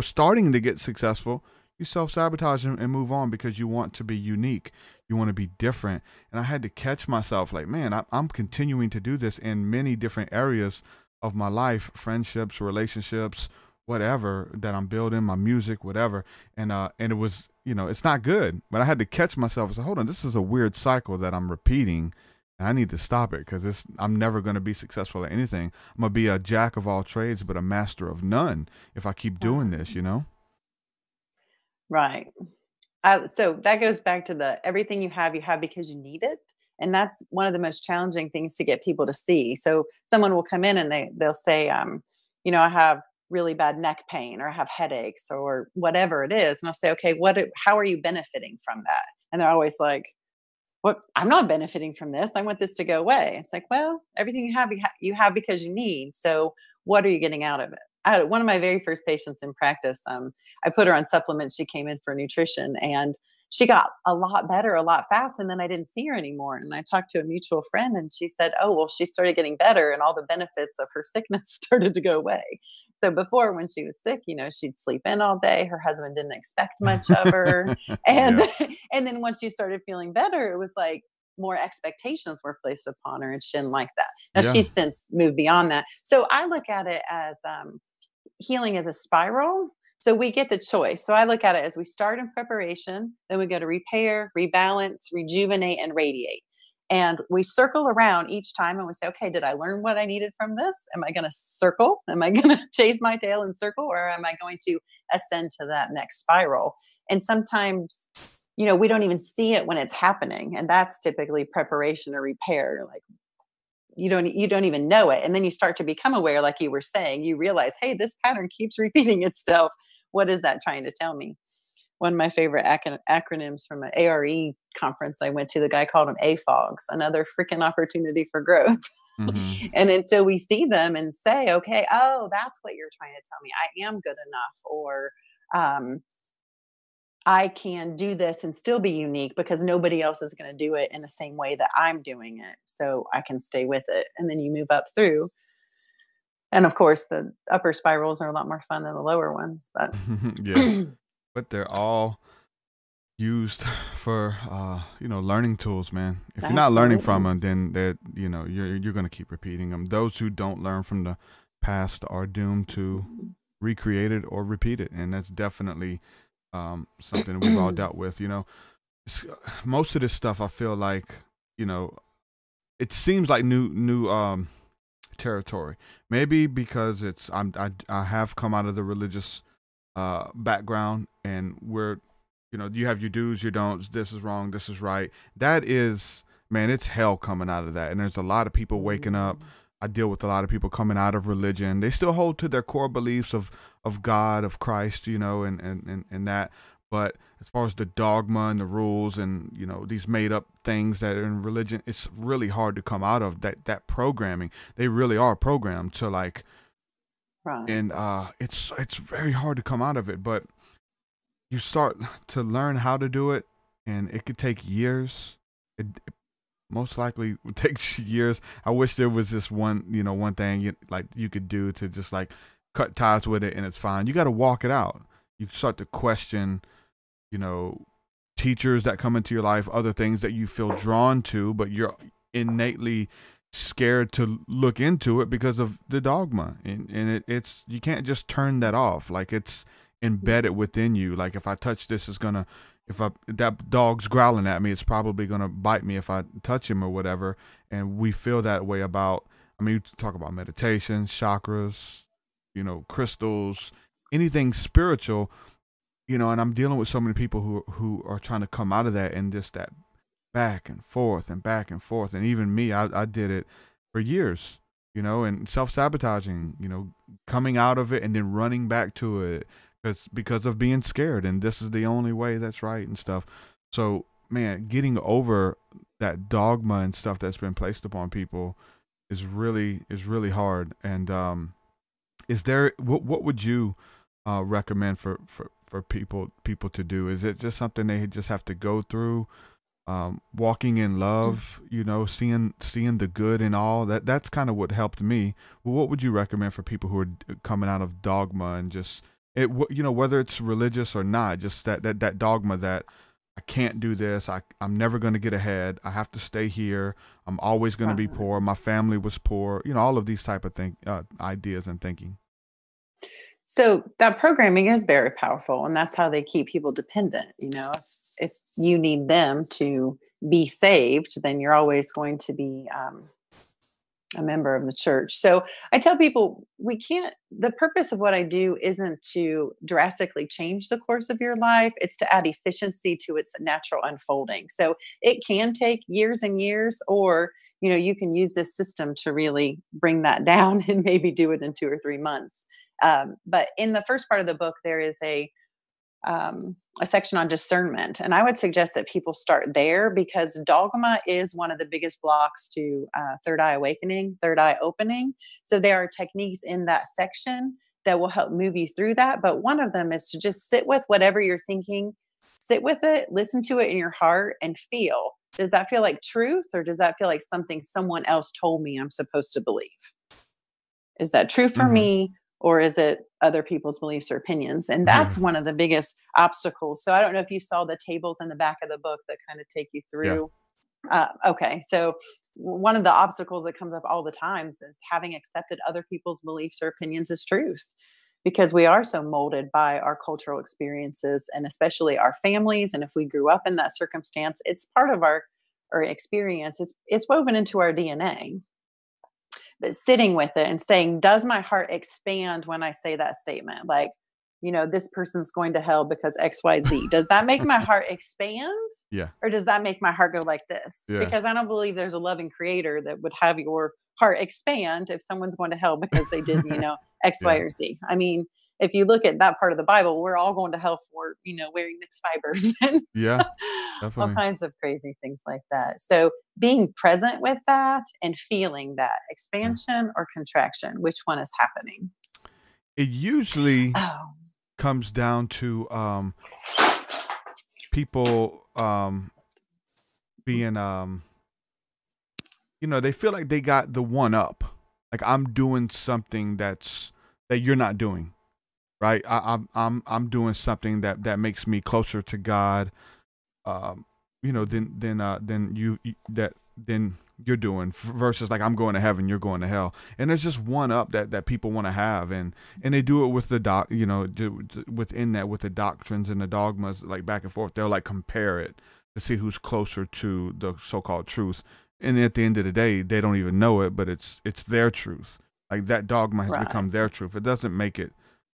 starting to get successful, you self-sabotage and move on because you want to be unique. You want to be different. And I had to catch myself like, man, I'm continuing to do this in many different areas of my life, friendships, relationships, whatever that I'm building, my music, whatever. And it was, it's not good, but I had to catch myself and say, hold on, this is a weird cycle that I'm repeating. I need to stop it because I'm never going to be successful at anything. I'm going to be a jack of all trades, but a master of none if I keep doing this, Right. So that goes back to everything you have because you need it. And that's one of the most challenging things to get people to see. So someone will come in and they'll say, I have really bad neck pain or I have headaches or whatever it is. And I'll say, okay, how are you benefiting from that? And they're always like, what? I'm not benefiting from this. I want this to go away. It's like, well, everything you have because you need. So what are you getting out of it? One of my very first patients in practice, I put her on supplements. She came in for nutrition and she got a lot better, a lot fast. And then I didn't see her anymore. And I talked to a mutual friend and she said, oh, well, she started getting better and all the benefits of her sickness started to go away. So before, when she was sick, she'd sleep in all day. Her husband didn't expect much of her. And, and then once she started feeling better, it was like more expectations were placed upon her and she didn't like that. Now she's since moved beyond that. So I look at it as healing as a spiral. So we get the choice. So I look at it as we start in preparation, then we go to repair, rebalance, rejuvenate, and radiate. And we circle around each time and we say, okay, did I learn what I needed from this? Am I going to circle? Am I going to chase my tail and circle? Or am I going to ascend to that next spiral? And sometimes, we don't even see it when it's happening. And that's typically preparation or repair. Like you don't even know it. And then you start to become aware, like you were saying, you realize, hey, this pattern keeps repeating itself. What is that trying to tell me? One of my favorite acronyms from an ARE conference I went to, the guy called them AFOGs, another freaking opportunity for growth. Mm-hmm. And until we see them and say, okay, oh, that's what you're trying to tell me. I am good enough, or I can do this and still be unique because nobody else is going to do it in the same way that I'm doing it. So I can stay with it. And then you move up through. And of course, the upper spirals are a lot more fun than the lower ones. But Yeah, but they're all used for learning tools, man. If you're not learning from them, then that you're going to keep repeating them. Those who don't learn from the past are doomed to recreate it or repeat it, and that's definitely something we've all dealt with. Most of this stuff, I feel like, it seems like new territory. Maybe because I have come out of the religious background, and we're, you have your do's, your don'ts. This is wrong. This is right. That is, man, it's hell coming out of that. And there's a lot of people waking up. I deal with a lot of people coming out of religion. They still hold to their core beliefs of God, of Christ, and that. But as far as the dogma and the rules and, these made up things that are in religion, it's really hard to come out of that programming. They really are programmed to like, right. And it's very hard to come out of it. But you start to learn how to do it, and it could take years. It most likely would take years. I wish there was this one thing you could do to just like cut ties with it, and it's fine. You got to walk it out. You start to question, teachers that come into your life, other things that you feel drawn to, but you're innately scared to look into it because of the dogma. And it's you can't just turn that off. Like, it's embedded within you. Like, if I touch this, that dog's growling at me, it's probably gonna bite me if I touch him or whatever. And we feel that way about, you talk about meditation, chakras, crystals, anything spiritual, and I'm dealing with so many people who are trying to come out of that, and just that back and forth and back and forth. And even me, I did it for years, and self-sabotaging, coming out of it and then running back to it because of being scared, and this is the only way that's right and stuff. So, man, getting over that dogma and stuff that's been placed upon people is really hard. And is there what would you recommend for people to do? Is it just something they just have to go through? Walking in love, seeing the good in all that's kind of what helped me. Well, what would you recommend for people who are coming out of dogma and just whether it's religious or not, just that dogma that I can't do this, I'm never going to get ahead, I have to stay here, I'm always going to be poor, my family was poor, all of these type of ideas and thinking. So that programming is very powerful, and that's how they keep people dependent. If you need them to be saved, then you're always going to be a member of the church. So I tell people the purpose of what I do isn't to drastically change the course of your life. It's to add efficiency to its natural unfolding. So it can take years and years, or, you can use this system to really bring that down and maybe do it in 2 or 3 months. But in the first part of the book, there is a section on discernment. And I would suggest that people start there, because dogma is one of the biggest blocks to third eye awakening, third eye opening. So there are techniques in that section that will help move you through that. But one of them is to just sit with whatever you're thinking, sit with it, listen to it in your heart, and feel. Does that feel like truth, or does that feel like something someone else told me I'm supposed to believe? Is that true for me? Or is it other people's beliefs or opinions? And that's one of the biggest obstacles. So I don't know if you saw the tables in the back of the book that kind of take you through. Yeah. Okay. So one of the obstacles that comes up all the times is having accepted other people's beliefs or opinions as truth, because we are so molded by our cultural experiences, and especially our families. And if we grew up in that circumstance, it's part of our experience. It's woven into our DNA. But sitting with it and saying, does my heart expand when I say that statement? Like, this person's going to hell because X, Y, Z. Does that make my heart expand? Yeah. Or does that make my heart go like this? Yeah. Because I don't believe there's a loving creator that would have your heart expand if someone's going to hell because they did, X, Y, or Z. If you look at that part of the Bible, we're all going to hell for, wearing mixed fibers and all kinds of crazy things like that. So being present with that and feeling that expansion or contraction, which one is happening? It usually comes down to people being they feel like they got the one up. Like, I'm doing something that you're not doing, right? I'm doing something that makes me closer to God, than you're doing, versus like I'm going to heaven, you're going to hell. And there's just one up that people want to have, and they do it with the within that, with the doctrines and the dogmas, like back and forth. They'll like compare it to see who's closer to the so-called truth. And at the end of the day, they don't even know it, but it's their truth. Like, that dogma has become their truth. It doesn't make it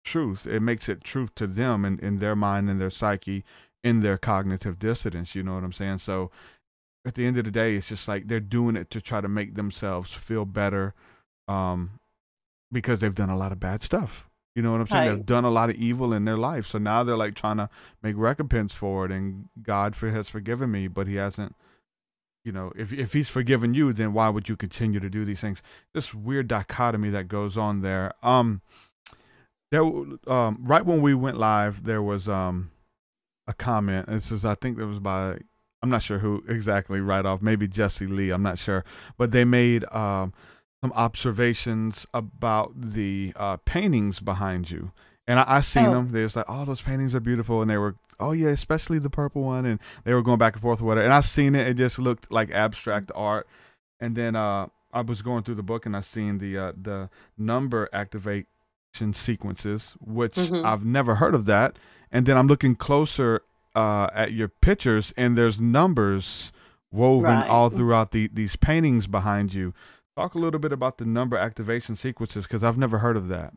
truth. It makes it truth to them in their mind, in their psyche, in their cognitive dissonance. You know what I'm saying? So at the end of the day, it's just like they're doing it to try to make themselves feel better, because they've done a lot of bad stuff. You know what I'm saying? Right. They've done a lot of evil in their life. So now they're like trying to make recompense for it. And God has forgiven me, but he hasn't. If he's forgiven you, then why would you continue to do these things? This weird dichotomy that goes on there. Right when we went live, there was a comment. I think it was by, I'm not sure who exactly right off, maybe Jesse Lee, I'm not sure. But they made some observations about the paintings behind you. And I seen them. They was like, oh, those paintings are beautiful. And they were, oh yeah, especially the purple one. And they were going back and forth with it. And I seen it. It just looked like abstract art. And then I was going through the book, and I seen the number activation sequences, which I've never heard of that. And then I'm looking closer at your pictures, and there's numbers woven all throughout these paintings behind you. Talk a little bit about the number activation sequences, because I've never heard of that.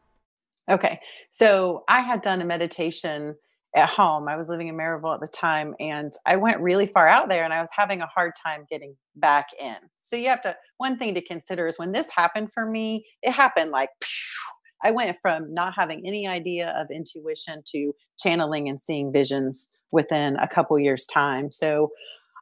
Okay. So I had done a meditation at home. I was living in Maryville at the time, and I went really far out there, and I was having a hard time getting back in. So one thing to consider is when this happened for me, it happened like, I went from not having any idea of intuition to channeling and seeing visions within a couple years' time. So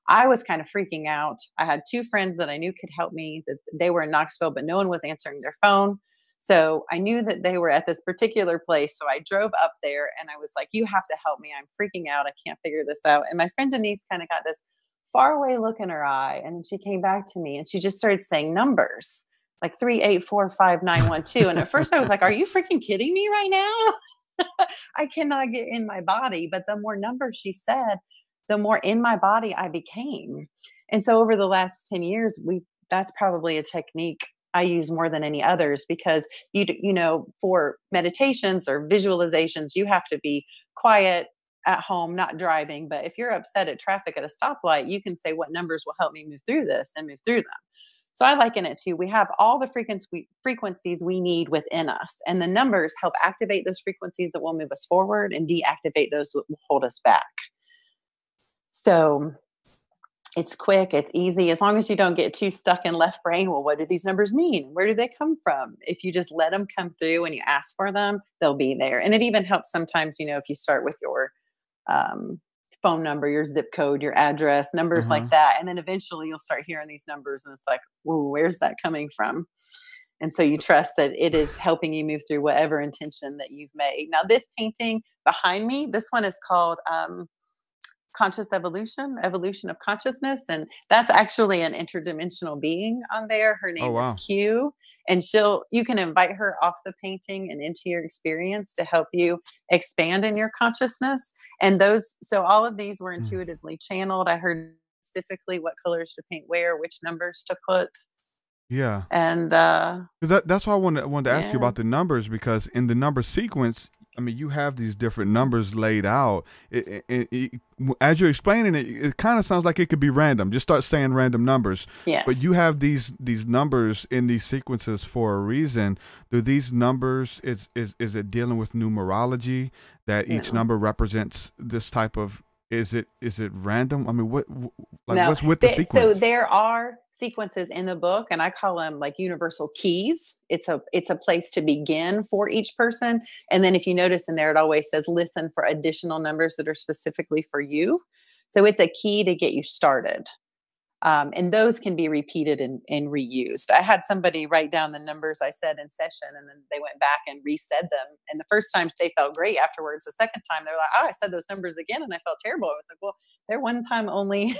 I was kind of freaking out. I had 2 friends that I knew could help me. That they were in Knoxville, but no one was answering their phone. So I knew that they were at this particular place. So I drove up there, and I was like, you have to help me. I'm freaking out. I can't figure this out. And my friend Denise kind of got this faraway look in her eye. And she came back to me, and she just started saying numbers like 3, 8, 4, 5, 9, 1, 2. And at first I was like, are you freaking kidding me right now? I cannot get in my body. But the more numbers she said, the more in my body I became. And so over the last 10 years, that's probably a technique I use more than any others, because for meditations or visualizations, you have to be quiet at home, not driving. But if you're upset at traffic at a stoplight, you can say, what numbers will help me move through this, and move through them. So I liken it to, we have all the frequencies we need within us, and the numbers help activate those frequencies that will move us forward and deactivate those that will hold us back. So it's quick, it's easy, as long as you don't get too stuck in left brain. Well, what do these numbers mean? Where do they come from? If you just let them come through and you ask for them, they'll be there. And it even helps sometimes, if you start with your phone number, your zip code, your address, numbers like that. And then eventually you'll start hearing these numbers, and it's like, whoa, where's that coming from? And so you trust that it is helping you move through whatever intention that you've made. Now, this painting behind me, this one is called Conscious Evolution of Consciousness. And that's actually an interdimensional being on there. Her name is Q. And you can invite her off the painting and into your experience to help you expand in your consciousness. And so all of these were intuitively channeled. I heard specifically what colors to paint where, which numbers to put. Yeah. And that's why I wanted to ask you about the numbers, because in the number sequence, I mean, you have these different numbers laid out. As you're explaining it, it kind of sounds like it could be random. Just start saying random numbers. Yes. But you have these numbers in these sequences for a reason. Do these numbers, is it dealing with numerology, that each number represents this type of, is it random? I mean, what's with the sequence? So there are sequences in the book, and I call them like universal keys. It's a place to begin for each person. And then if you notice in there, it always says, listen for additional numbers that are specifically for you. So it's a key to get you started. And those can be repeated and reused. I had somebody write down the numbers I said in session, and then they went back and resaid them. And the first time they felt great afterwards. The second time they're like, oh, I said those numbers again and I felt terrible. I was like, well, they're one time only.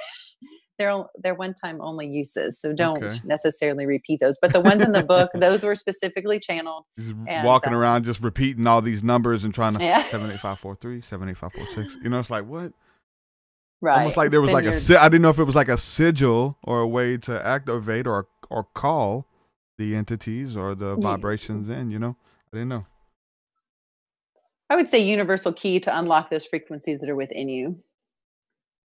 They're one time only uses. So don't necessarily repeat those. But the ones in the book, those were specifically channeled. Just walking around just repeating all these numbers and trying to 78543, 78546. You know, it's like, what? Right. Almost like there was like I didn't know if it was like a sigil or a way to activate or call the entities or the vibrations in, you know? I didn't know. I would say universal key to unlock those frequencies that are within you.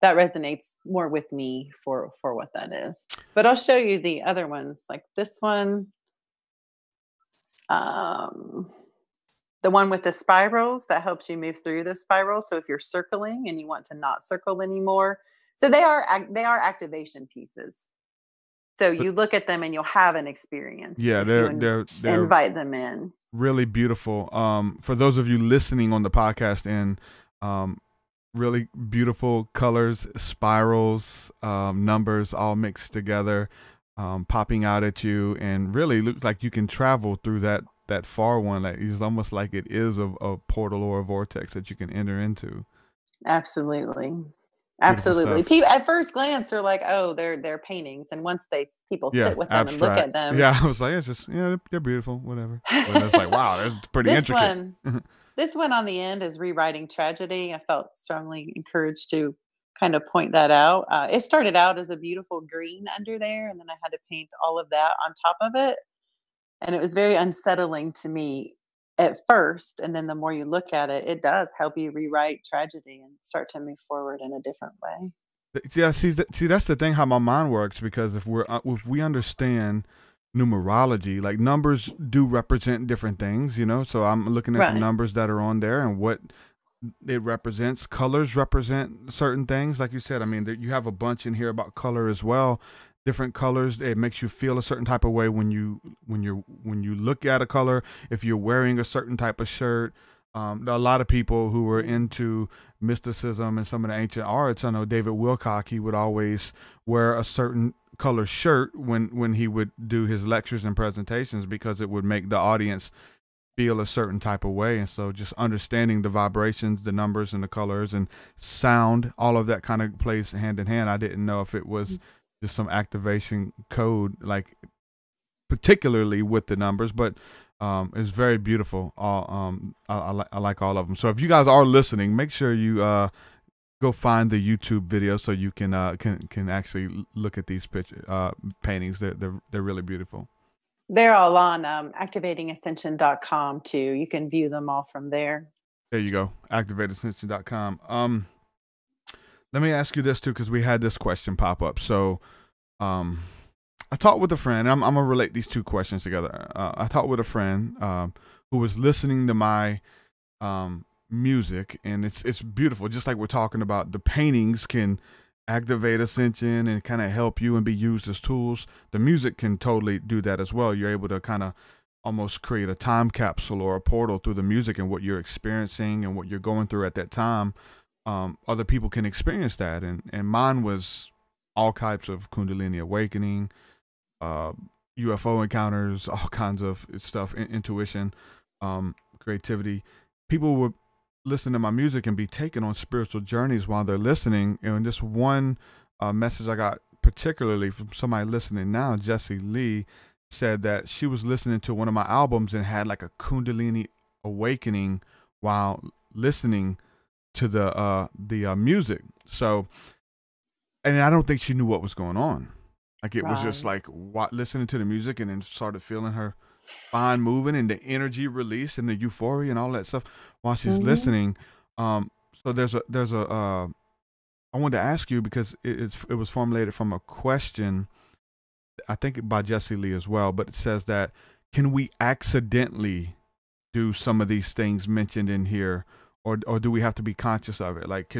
That resonates more with me for what that is. But I'll show you the other ones, like this one. The one with the spirals that helps you move through those spirals. So if you're circling and you want to not circle anymore. So they are activation pieces. So you look at them and you'll have an experience. Yeah, they're invite them in. Really beautiful. For those of you listening on the podcast, and really beautiful colors, spirals, numbers all mixed together, popping out at you, and really looks like you can travel through that far one. Like it's almost like it is a portal or a vortex that you can enter into. Absolutely. People at first glance are like, oh, they're paintings, and once people sit with them and look at them, I was like, it's just they're beautiful, whatever. But it's like, wow, that's pretty intricate. This one on the end is rewriting tragedy. I felt strongly encouraged to kind of point that out. It started out as a beautiful green under there, and then I had to paint all of that on top of it, and it was very unsettling to me at first, and then the more you look at it, it does help you rewrite tragedy and start to move forward in a different way. Yeah, see, that's the thing how my mind works, because if we understand numerology, like numbers do represent different things, you know. So I'm looking at the numbers that are on there and what it represents. Colors represent certain things, like you said. I mean, you have a bunch in here about color as well. Different colors, it makes you feel a certain type of way when you look at a color. If you're wearing a certain type of shirt, a lot of people who were into mysticism and some of the ancient arts, I know David Wilcock, he would always wear a certain color shirt when he would do his lectures and presentations, because it would make the audience feel a certain type of way. And so just understanding the vibrations, the numbers and the colors and sound, all of that kind of plays hand in hand. I didn't know if it was just some activation code, like particularly with the numbers, but it's very beautiful. I like all of them. So if you guys are listening, make sure you go find the YouTube video so you can actually look at these paintings. They're really beautiful. They're all on activatingascension.com too. You can view them all from there. There you go, activatingascension.com. Let me ask you this too, because we had this question pop up. So, I talked with a friend. I'm gonna relate these two questions together. I talked with a friend who was listening to my music, and it's beautiful. Just like we're talking about, the paintings can activate ascension and kind of help you and be used as tools. The music can totally do that as well. You're able to kind of almost create a time capsule or a portal through the music and what you're experiencing and what you're going through at that time. Other people can experience that, and mine was all types of Kundalini awakening, UFO encounters, all kinds of stuff, intuition, creativity. People would listen to my music and be taken on spiritual journeys while they're listening. And this one message I got particularly from somebody listening now, Jessie Lee, said that she was listening to one of my albums and had like a Kundalini awakening while listening to the music. So, and I don't think she knew what was going on. Like it was just like listening to the music, and then started feeling her spine moving and the energy release and the euphoria and all that stuff while she's listening. So there's a I wanted to ask you, because it was formulated from a question, I think by Jessie Lee as well, but it says that, can we accidentally do some of these things mentioned in here, or do we have to be conscious of it? Like,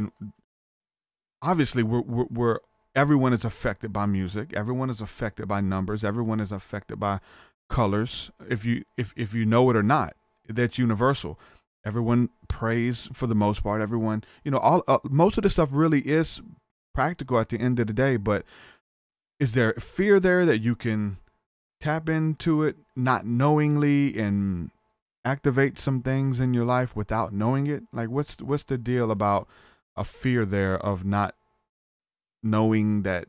obviously we're everyone is affected by music, everyone is affected by numbers, everyone is affected by colors. If you know it or not, that's universal. Everyone prays for the most part. Everyone, all most of the stuff really is practical at the end of the day. But is there fear there that you can tap into it not knowingly and activate some things in your life without knowing it? Like, what's the deal about a fear there of not knowing that,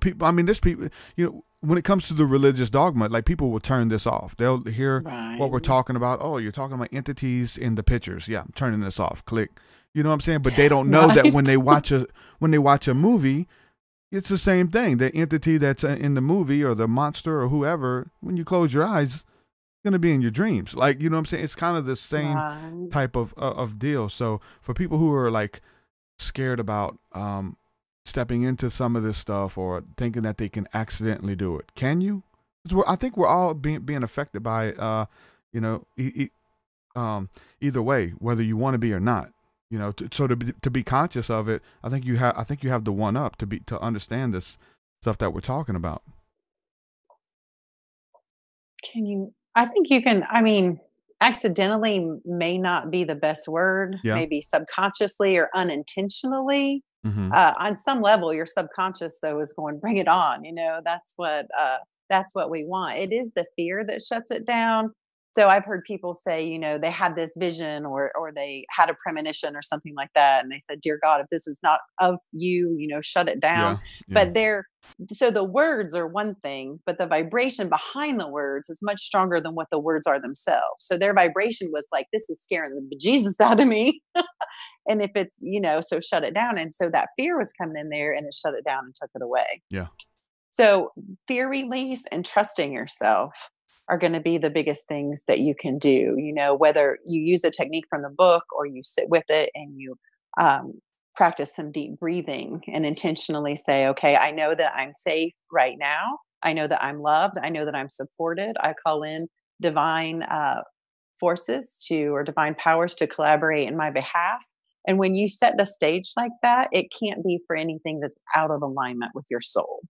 people, I mean, there's people, when it comes to the religious dogma, like, people will turn this off. They'll hear what we're talking about. Oh, you're talking about entities in the pictures. Yeah, I'm turning this off. Click. You know what I'm saying? But they don't know that when they watch a movie, it's the same thing. The entity that's in the movie, or the monster or whoever, when you close your eyes, it's going to be in your dreams. Like, you know what I'm saying? It's kind of the same type of deal. So for people who are like scared about stepping into some of this stuff, or thinking that they can accidentally do it, can you? I think we're all being affected by it, either way, whether you want to be or not. To be conscious of it, I think you have the one up to understand this stuff that we're talking about. I think you can, I mean, accidentally may not be the best word. Yeah. Maybe subconsciously or unintentionally. Mm-hmm. On some level, your subconscious, though, is going, bring it on. That's what we want. It is the fear that shuts it down. So I've heard people say, they had this vision, or they had a premonition or something like that. And they said, dear God, if this is not of you, shut it down. Yeah. But so the words are one thing, but the vibration behind the words is much stronger than what the words are themselves. So their vibration was like, this is scaring the bejesus out of me. And if it's, so shut it down. And so that fear was coming in there, and it shut it down and took it away. Yeah. So fear release and trusting yourself are going to be the biggest things that you can do, whether you use a technique from the book, or you sit with it and you practice some deep breathing and intentionally say, okay, I know that I'm safe right now. I know that I'm loved. I know that I'm supported. I call in divine forces or divine powers to collaborate in my behalf. And when you set the stage like that, it can't be for anything that's out of alignment with your soul,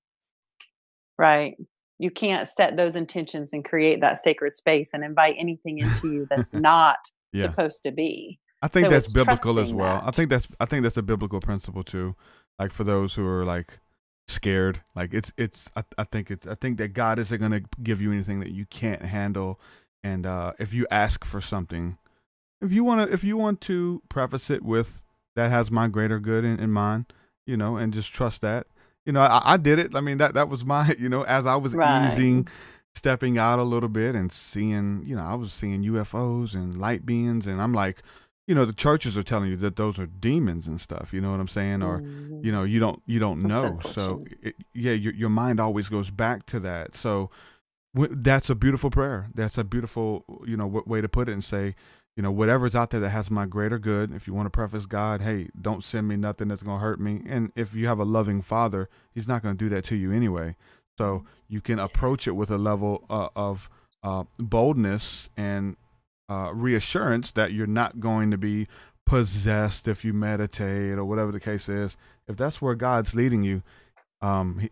right? You can't set those intentions and create that sacred space and invite anything into you that's not supposed to be. I think that's biblical as well. I think that's a biblical principle too. Like, for those who are like scared, like I think that God isn't going to give you anything that you can't handle. And if you ask for something, if you want to preface it with, that has my greater good in mind, and just trust that. I did it. I mean, that was my, as I was easing, stepping out a little bit and seeing, I was seeing UFOs and light beings, and I'm like, the churches are telling you that those are demons and stuff. You know what I'm saying? Or, you don't know. So your mind always goes back to that. So that's a beautiful prayer. That's a beautiful, way to put it, and say, whatever's out there that has my greater good. If you want to preface God, hey, don't send me nothing that's going to hurt me. And if you have a loving Father, he's not going to do that to you anyway. So you can approach it with a level of boldness and reassurance that you're not going to be possessed if you meditate, or whatever the case is. If that's where God's leading you,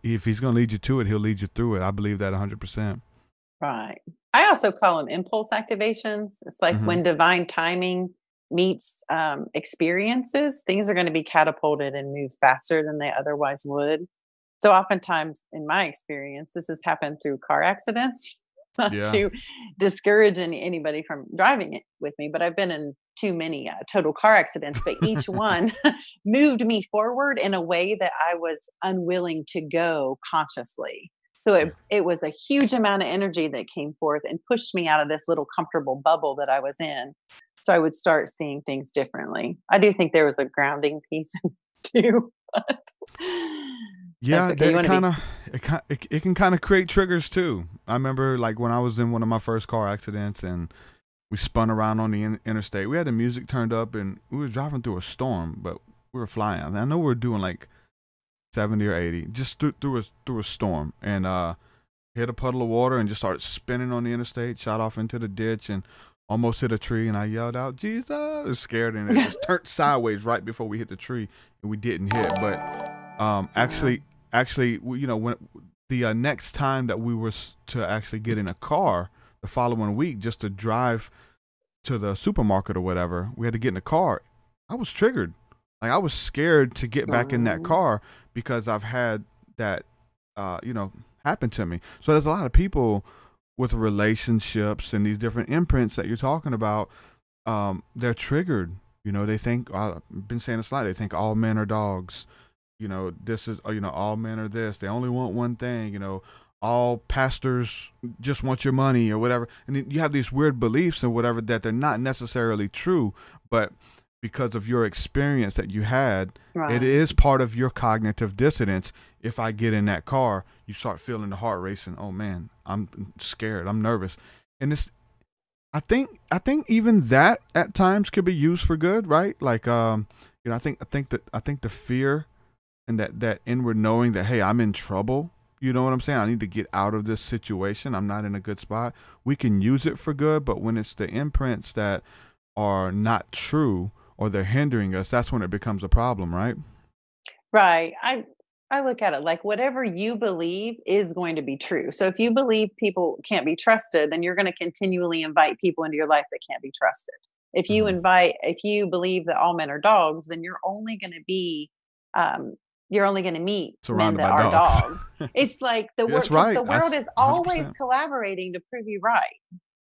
if he's going to lead you to it, he'll lead you through it. I believe that 100%. Right. I also call them impulse activations. It's like when divine timing meets experiences, things are going to be catapulted and move faster than they otherwise would. So oftentimes, in my experience, this has happened through car accidents, not to discourage anybody from driving it with me, but I've been in too many total car accidents, but each one moved me forward in a way that I was unwilling to go consciously. So it was a huge amount of energy that came forth and pushed me out of this little comfortable bubble that I was in. So I would start seeing things differently. I do think there was a grounding piece too. But yeah, it can kind of create triggers too. I remember, like, when I was in one of my first car accidents and we spun around on the interstate. We had the music turned up and we were driving through a storm, but we were flying. I know we were doing like 70 or 80, just through a storm, and hit a puddle of water and just started spinning on the interstate, shot off into the ditch and almost hit a tree, and I yelled out, Jesus, I was scared, and it just turned sideways right before we hit the tree, and we didn't hit. But actually, when the next time that we were to actually get in a car the following week just to drive to the supermarket or whatever, we had to get in a car. I was triggered. Like, I was scared to get back in that car because I've had that happened to me. So there's a lot of people with relationships and these different imprints that you're talking about. They're triggered. They think, I've been saying this a lot, they think all men are dogs. This is, all men are this. They only want one thing, all pastors just want your money or whatever. And then you have these weird beliefs or whatever that they're not necessarily true, but because of your experience that you had, Right. it is part of your cognitive dissonance. If I get in that car, you start feeling the heart racing. Oh man, I'm scared. I'm nervous. And I think even that at times could be used for good, right? Like, I think the fear and that inward knowing that, hey, I'm in trouble. You know what I'm saying? I need to get out of this situation. I'm not in a good spot. We can use it for good, but when it's the imprints that are not true or they're hindering us, that's when it becomes a problem, right? Right. I look at it like whatever you believe is going to be true. So if you believe people can't be trusted, then you're going to continually invite people into your life that can't be trusted. If you believe that all men are dogs, then you're only going to be, you're only going to meet Surrounded men that by are dogs. It's like the That's world, right. the world That's is always 100%. collaborating to prove you right.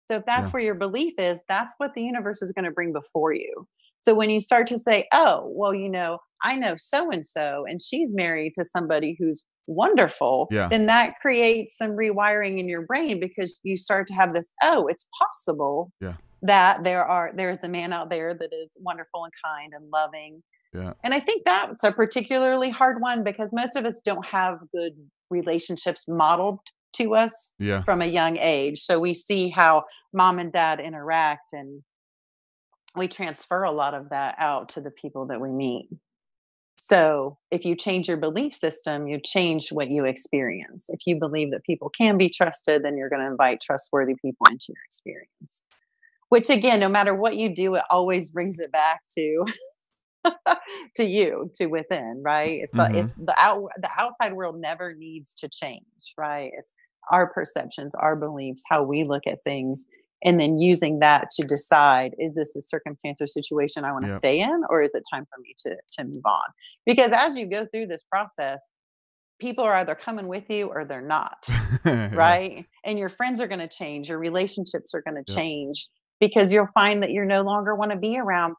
So if that's Yeah. where your belief is, that's what the universe is going to bring before you. So when you start to say, oh, well, I know so-and-so and she's married to somebody who's wonderful, Yeah. then that creates some rewiring in your brain because you start to have this, oh, it's possible Yeah. that there's a man out there that is wonderful and kind and loving. Yeah. And I think that's a particularly hard one because most of us don't have good relationships modeled to us Yeah. from a young age. So we see how mom and dad interact and we transfer a lot of that out to the people that we meet. So if you change your belief system, you change what you experience. If you believe that people can be trusted, then you're going to invite trustworthy people into your experience. Which again, no matter what you do, it always brings it back to to you, to within, right? It's the outside world never needs to change, right? It's our perceptions, our beliefs, how we look at things, and then using that to decide, is this a circumstance or situation I want to Yep. stay in, or is it time for me to move on? Because as you go through this process, people are either coming with you or they're not, Yeah. right? And your friends are going to change, your relationships are going to Yep. change because you'll find that you no longer want to be around.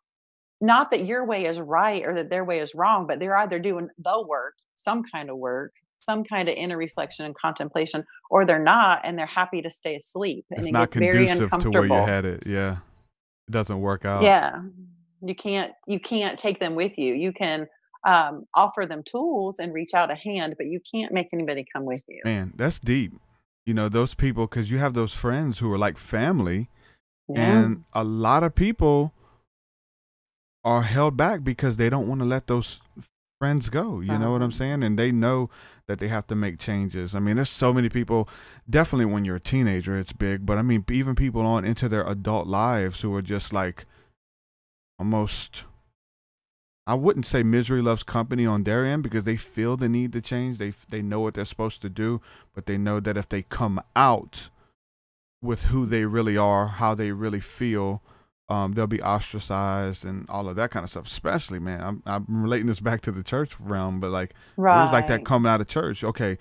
Not that your way is right or that their way is wrong, but they're either doing the work, some kind of inner reflection and contemplation, or they're not, and they're happy to stay asleep. And It's it not gets very conducive to uncomfortable. where you're headed. Yeah. It doesn't work out. Yeah. You can't take them with you. You can offer them tools and reach out a hand, but you can't make anybody come with you. Man, that's deep. Those people, because you have those friends who are like family, Yeah. and a lot of people are held back because they don't want to let those friends go. You know what I'm saying? And they know that they have to make changes. I mean, there's so many people, definitely when you're a teenager, it's big, but I mean, even people on into their adult lives who are just like almost, I wouldn't say misery loves company on their end because they feel the need to change. They know what they're supposed to do, but they know that if they come out with who they really are, how they really feel, they'll be ostracized and all of that kind of stuff. Especially, man, I'm relating this back to the church realm, but like it was like that coming out of church. Okay,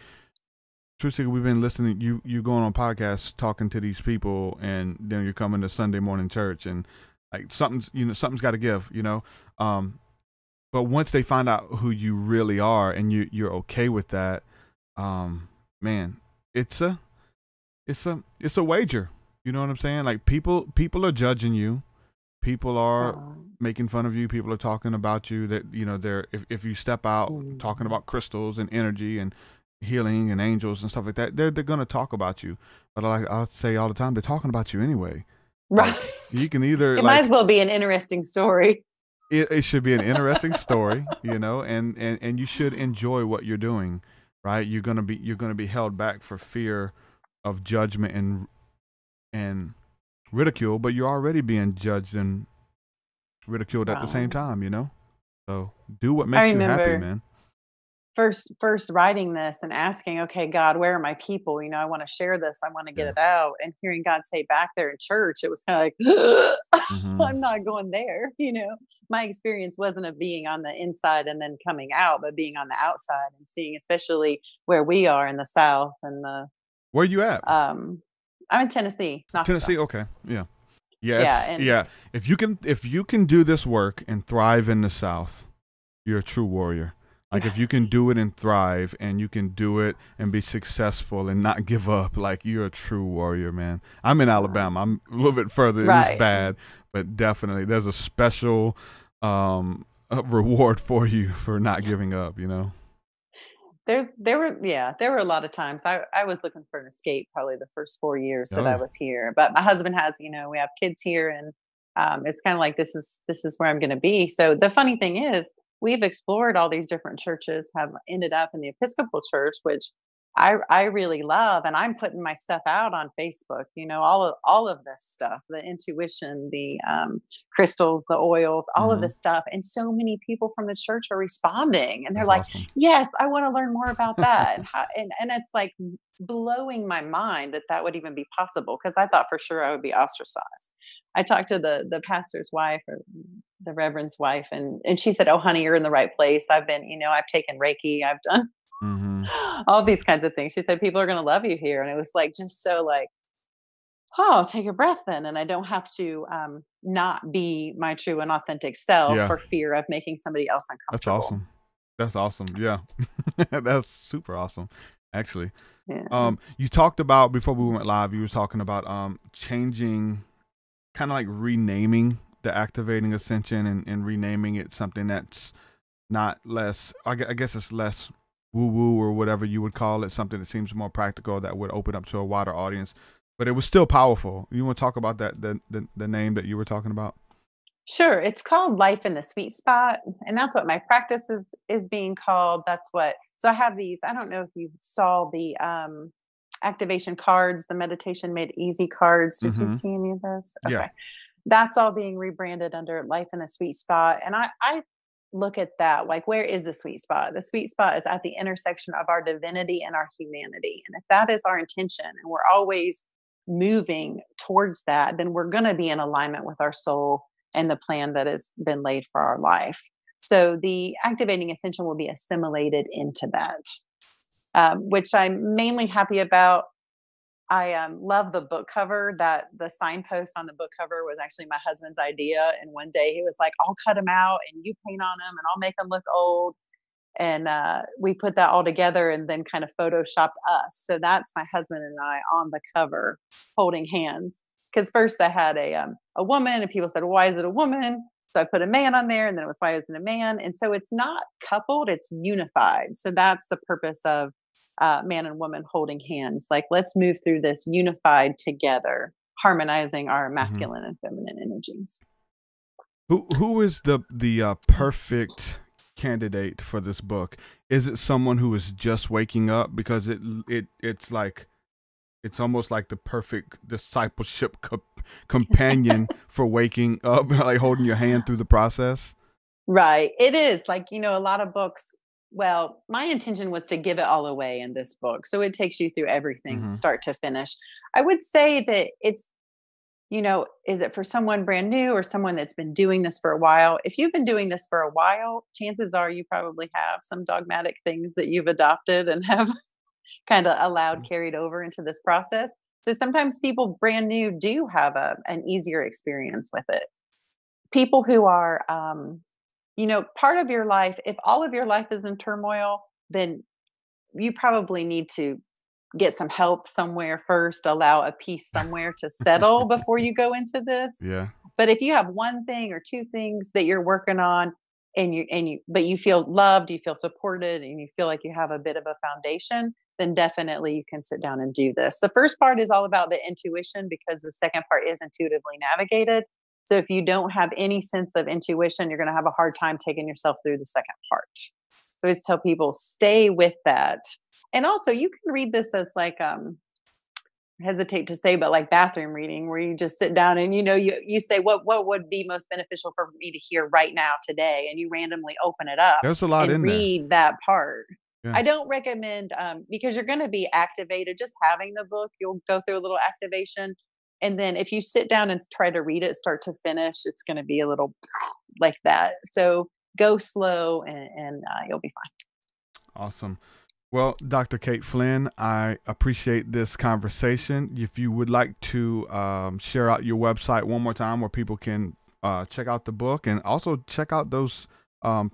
TruthSeekah, we've been listening. You going on podcasts, talking to these people, and then you're coming to Sunday morning church, and like something's got to give, But once they find out who you really are, and you're okay with that, man, it's a wager. You know what I'm saying? Like people are judging you. People are making fun of you. People are talking about you. That they're if you step out talking about crystals and energy and healing and angels and stuff like that, they're gonna talk about you. But I'll say all the time, they're talking about you anyway. Right. Like, you can either it might as well be an interesting story. It should be an interesting story, and you should enjoy what you're doing, right? You're gonna be held back for fear of judgment and ridicule, but you're already being judged and ridiculed at the same time, So do what makes you happy, man. first writing this and asking, okay, God, where are my people? I want to share this. I want to get it out. And hearing God say back there in church, it was kind of like, I'm not going there. My experience wasn't of being on the inside and then coming out, but being on the outside and seeing, especially where we are in the South and where you at? I'm in Tennessee. Tennessee. Okay. Yeah. Yeah. Yeah. If you can do this work and thrive in the South, you're a true warrior. Like if you can do it and thrive, and you can do it and be successful and not give up, like you're a true warrior, man. I'm in Alabama. I'm a little bit further. Right. It's bad, but definitely there's a special reward for you for not giving up, There were a lot of times I was looking for an escape probably the first 4 years that I was here. But my husband has, we have kids here, and it's kind of like this is where I'm going to be. So the funny thing is, we've explored all these different churches, have ended up in the Episcopal Church, which I really love, and I'm putting my stuff out on Facebook. All of this stuff, the intuition, the crystals, the oils, all of this stuff, and so many people from the church are responding, and they're like, awesome. "Yes, I want to learn more about that." and it's like blowing my mind that would even be possible, because I thought for sure I would be ostracized. I talked to the pastor's wife, or the reverend's wife, and she said, "Oh, honey, you're in the right place. I've been, I've taken Reiki, I've done." All these kinds of things. She said, people are going to love you here. And it was like, just so like, oh, take a breath then. And I don't have to not be my true and authentic self for fear of making somebody else uncomfortable. That's awesome. Yeah. That's super awesome. Actually. Yeah. You talked about, before we went live, you were talking about changing, kind of like renaming the Activating Ascension, and renaming it something that's not less, I guess it's less woo-woo, or whatever you would call it, something that seems more practical, that would open up to a wider audience, but it was still powerful. You want to talk about that, the name that you were talking about? Sure. It's called Life in the Sweet Spot, and that's what my practice is being called. So I have these, I don't know if you saw the activation cards, the meditation made easy cards. Did you see any of those? Okay. Yeah. That's all being rebranded under Life in the Sweet Spot. And I look at that, like, where is the sweet spot? The sweet spot is at the intersection of our divinity and our humanity. And if that is our intention, and we're always moving towards that, then we're going to be in alignment with our soul and the plan that has been laid for our life. So the Activating Ascension will be assimilated into that, which I'm mainly happy about. I love the book cover. That the signpost on the book cover was actually my husband's idea. And one day he was like, I'll cut them out and you paint on them and I'll make them look old. And we put that all together and then kind of photoshopped us. So that's my husband and I on the cover holding hands. Because first I had a woman, and people said, why is it a woman? So I put a man on there, and then it was, why isn't a man? And so it's not coupled, it's unified. So that's the purpose of man and woman holding hands. Like, let's move through this unified together, harmonizing our masculine and feminine energies. Who is the perfect candidate for this book? Is it someone who is just waking up? Because it's like, it's almost like the perfect discipleship companion for waking up, like holding your hand through the process. Right. It is like, a lot of books. Well, my intention was to give it all away in this book. So it takes you through everything, start to finish. I would say that it's, is it for someone brand new or someone that's been doing this for a while? If you've been doing this for a while, chances are you probably have some dogmatic things that you've adopted and have kind of allowed carried over into this process. So sometimes people brand new do have an easier experience with it. People who are, part of your life, if all of your life is in turmoil, then you probably need to get some help somewhere first, allow a peace somewhere to settle before you go into this. Yeah. But if you have one thing or two things that you're working on, but you feel loved, you feel supported, and you feel like you have a bit of a foundation, then definitely you can sit down and do this. The first part is all about the intuition, because the second part is intuitively navigated. So if you don't have any sense of intuition, you're going to have a hard time taking yourself through the second part. So I always tell people, stay with that. And also you can read this as like, I hesitate to say, but like bathroom reading, where you just sit down and, you say, what would be most beneficial for me to hear right now today? And you randomly open it up. There's a lot and in there. Read that part. Yeah. I don't recommend, because you're going to be activated. Just having the book, you'll go through a little activation. And then if you sit down and try to read it start to finish, it's going to be a little like that. So go slow and you'll be fine. Awesome. Well, Dr. Kate Flynn, I appreciate this conversation. If you would like to share out your website one more time where people can check out the book and also check out those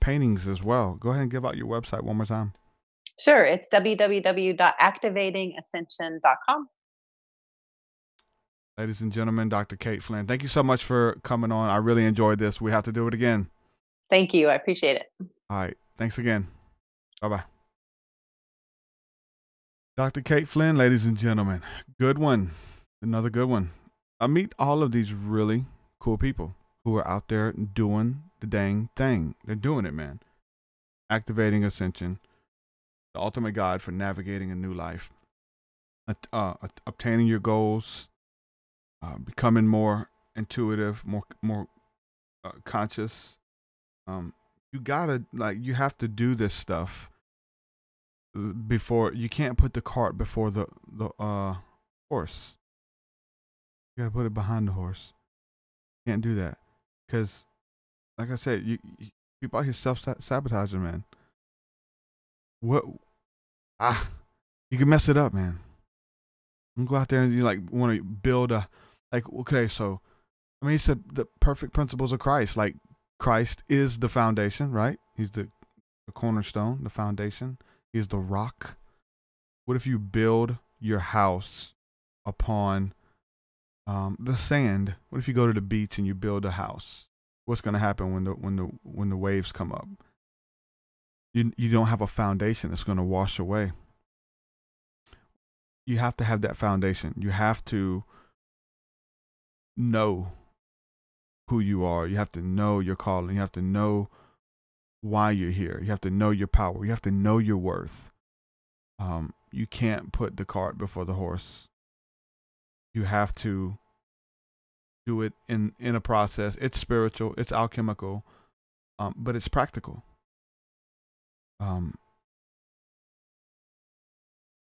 paintings as well. Go ahead and give out your website one more time. Sure. It's www.activatingascension.com. Ladies and gentlemen, Dr. Kate Flynn, thank you so much for coming on. I really enjoyed this. We have to do it again. Thank you. I appreciate it. All right. Thanks again. Bye-bye. Dr. Kate Flynn, ladies and gentlemen, good one. Another good one. I meet all of these really cool people who are out there doing the dang thing. They're doing it, man. Activating Ascension, the ultimate guide for navigating a new life, obtaining your goals, becoming more intuitive, more conscious. You have to do this stuff before. You can't put the cart before the horse. You gotta put it behind the horse. You can't do that because, like I said, you people out here self-sabotaging, man. You can mess it up, man. You go out there and you want to build okay, so I mean, he said the perfect principles of Christ. Like, Christ is the foundation, right? He's the cornerstone, the foundation. He's the rock. What if you build your house upon the sand? What if you go to the beach and you build a house? What's going to happen when the waves come up? You don't have a foundation that's going to wash away. You have to have that foundation. You have to know who you are. You have to know your calling. You have to know why you're here. You have to know your power. You have to know your worth. You can't put the cart before the horse. You have to do it in a process. It's spiritual, it's alchemical, but it's practical.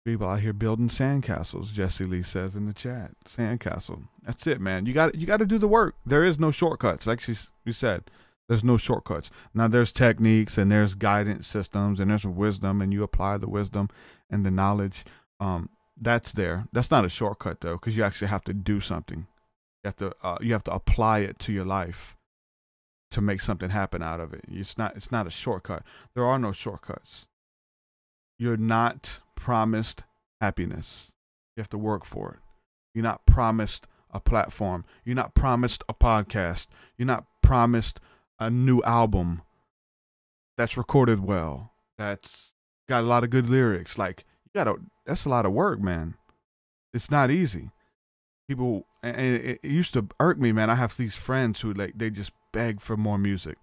People out here building sandcastles, Jesse Lee says in the chat. Sandcastle. That's it, man. You got to do the work. There is no shortcuts. Like you said, there's no shortcuts. Now there's techniques and there's guidance systems and there's wisdom, and you apply the wisdom and the knowledge. That's there. That's not a shortcut though, because you actually have to do something. You have to apply it to your life to make something happen out of it. It's not a shortcut. There are no shortcuts. You're not promised happiness. You have to work for it. You're not promised a platform. You're not promised a podcast. You're not promised a new album that's recorded well, that's got a lot of good lyrics. That's a lot of work, man. It's not easy. People, and it used to irk me, man. I have these friends who they just beg for more music,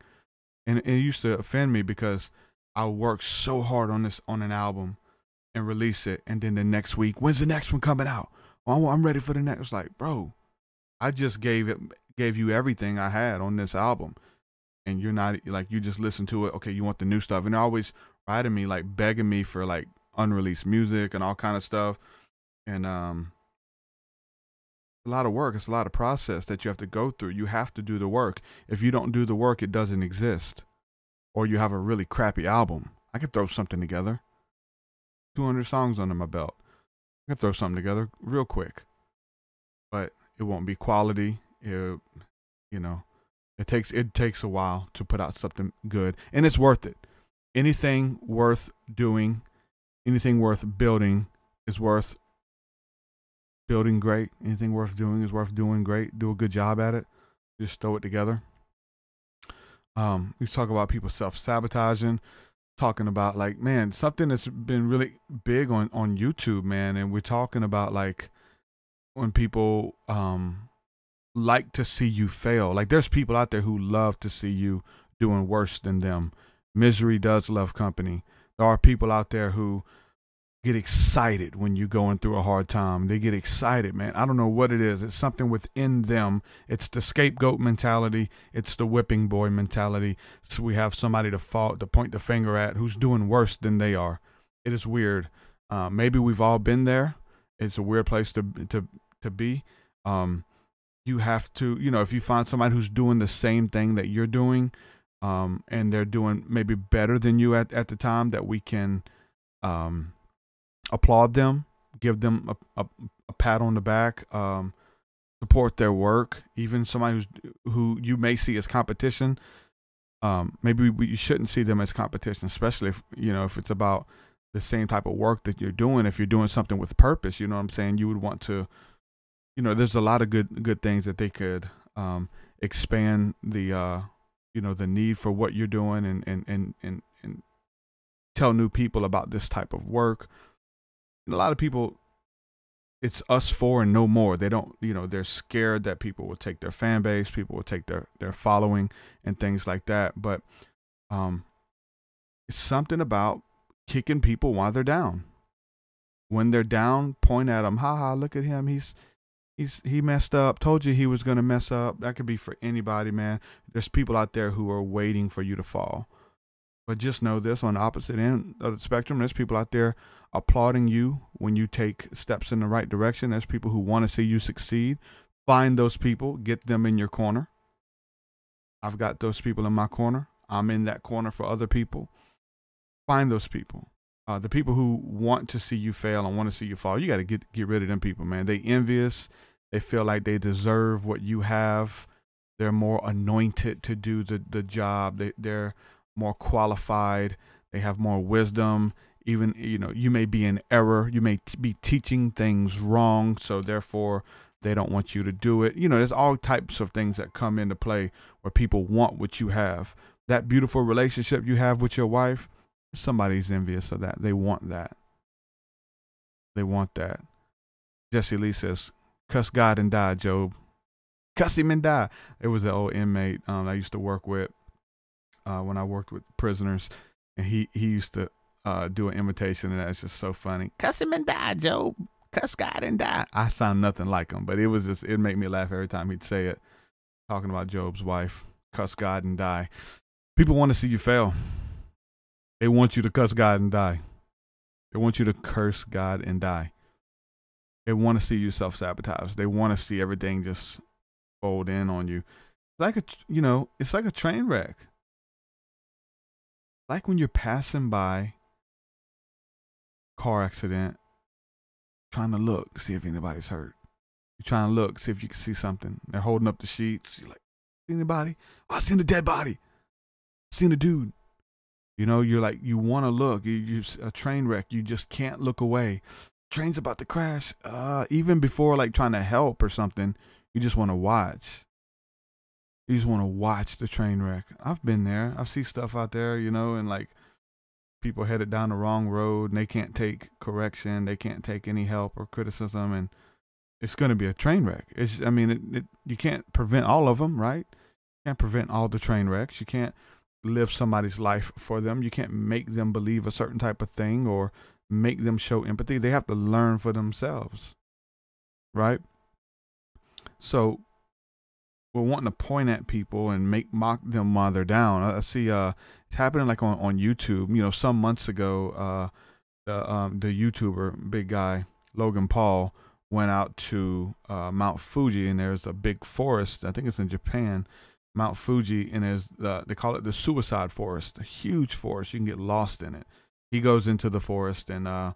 and it used to offend me because I work so hard on an album and release it, and then the next week, when's the next one coming out? Oh, I'm ready for the next. It's like, bro, I just gave you everything I had on this album, and you're not you just listen to it. Okay, you want the new stuff, and they're always writing me begging me for unreleased music and all kind of stuff, and a lot of work. It's a lot of process that you have to go through. You have to do the work. If you don't do the work, it doesn't exist. Or you have a really crappy album. I could throw something together. 200 songs under my belt. I could throw something together real quick. But it won't be quality. It takes a while to put out something good. And it's worth it. Anything worth doing, anything worth building is worth building great. Anything worth doing is worth doing great. Do a good job at it. Just throw it together. We talk about people self-sabotaging, talking about something that's been really big on YouTube, man. And we're talking about when people like to see you fail. There's people out there who love to see you doing worse than them. Misery does love company. There are people out there who get excited when you're going through a hard time. They get excited, man. I don't know what it is. It's something within them. It's the scapegoat mentality. It's the whipping boy mentality. So we have somebody to point the finger at who's doing worse than they are. it is weird. Maybe we've all been there. It's a weird place to be. You have to, if you find somebody who's doing the same thing that you're doing, and they're doing maybe better than you at the time, that we can applaud them, give them a pat on the back, support their work. Even somebody who you may see as competition, maybe you shouldn't see them as competition, especially if it's about the same type of work that you're doing. If you're doing something with purpose, you know what I'm saying, you would want to, there's a lot of good things that they could expand the the need for what you're doing, and tell new people about this type of work. And a lot of people, it's us for and no more. They don't, they're scared that people will take their fan base, people will take their following and things like that. But it's something about kicking people while they're down. When they're down, point at them. Ha, look at him. He messed up. Told you he was going to mess up. That could be for anybody, man. There's people out there who are waiting for you to fall. But just know this, on the opposite end of the spectrum, there's people out there applauding you when you take steps in the right direction. There's people who want to see you succeed. Find those people, get them in your corner. I've got those people in my corner. I'm in that corner for other people. Find those people. The people who want to see you fail and want to see you fall, you got to get rid of them people, man. They envious. They feel like they deserve what you have. They're more anointed to do the job. They're more qualified. They have more wisdom. Even, you may be in error. You may be teaching things wrong. So therefore they don't want you to do it. There's all types of things that come into play where people want what you have. That beautiful relationship you have with your wife, somebody's envious of that. They want that. They want that. Jesse Lee says, cuss God and die, Job. Cuss him and die. It was an old inmate I used to work with when I worked with prisoners. And he used to do an imitation, and that's just so funny. Cuss him and die, Job. Cuss God and die. I sound nothing like him, but it made me laugh every time he'd say it. Talking about Job's wife. Cuss God and die. People want to see you fail. They want you to cuss God and die. They want you to curse God and die. They want to see you self-sabotage. They want to see everything just fold in on you. It's like a train wreck. Like when you're passing by a car accident, trying to look, see if anybody's hurt. You're trying to look, see if you can see something. They're holding up the sheets. You're like, see anybody? Oh, I seen a dead body. I seen a dude. You're like, you want to look. You're a train wreck. You just can't look away. Train's about to crash. Even before like trying to help or something, you just want to watch. You just want to watch the train wreck. I've been there. I've seen stuff out there, and like people headed down the wrong road and they can't take correction. They can't take any help or criticism, and it's going to be a train wreck. You can't prevent all of them, right? You can't prevent all the train wrecks. You can't live somebody's life for them. You can't make them believe a certain type of thing or make them show empathy. They have to learn for themselves, right? So we're wanting to point at people and mock them while they're down. I see it's happening like on YouTube. Some months ago, the YouTuber, big guy, Logan Paul, went out to Mount Fuji, and there's a big forest. I think it's in Japan, Mount Fuji, and they call it the suicide forest, a huge forest. You can get lost in it. He goes into the forest, and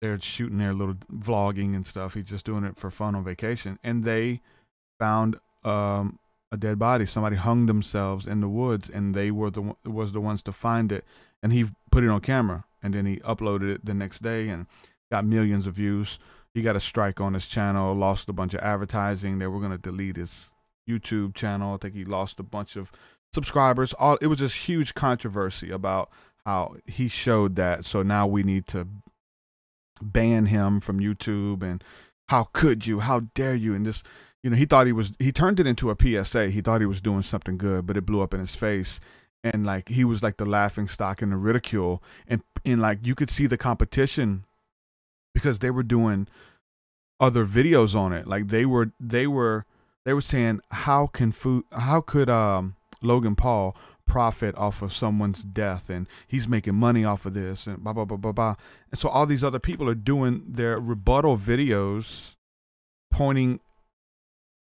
they're shooting their little vlogging and stuff. He's just doing it for fun on vacation. And they found a dead body. Somebody hung themselves in the woods, and they was the ones to find it. And he put it on camera, and then he uploaded it the next day and got millions of views. He got a strike on his channel, lost a bunch of advertising. They were going to delete his YouTube channel. I think he lost a bunch of subscribers. It was this huge controversy about how he showed that. So now we need to ban him from YouTube, and how could you? How dare you? And just, he thought he turned it into a PSA. He thought he was doing something good, but it blew up in his face. And like, he was like the laughing stock and the ridicule. And like, you could see the competition because they were doing other videos on it. Like they were saying, how could Logan Paul profit off of someone's death, and he's making money off of this, and blah, blah, blah, blah, blah. And so all these other people are doing their rebuttal videos pointing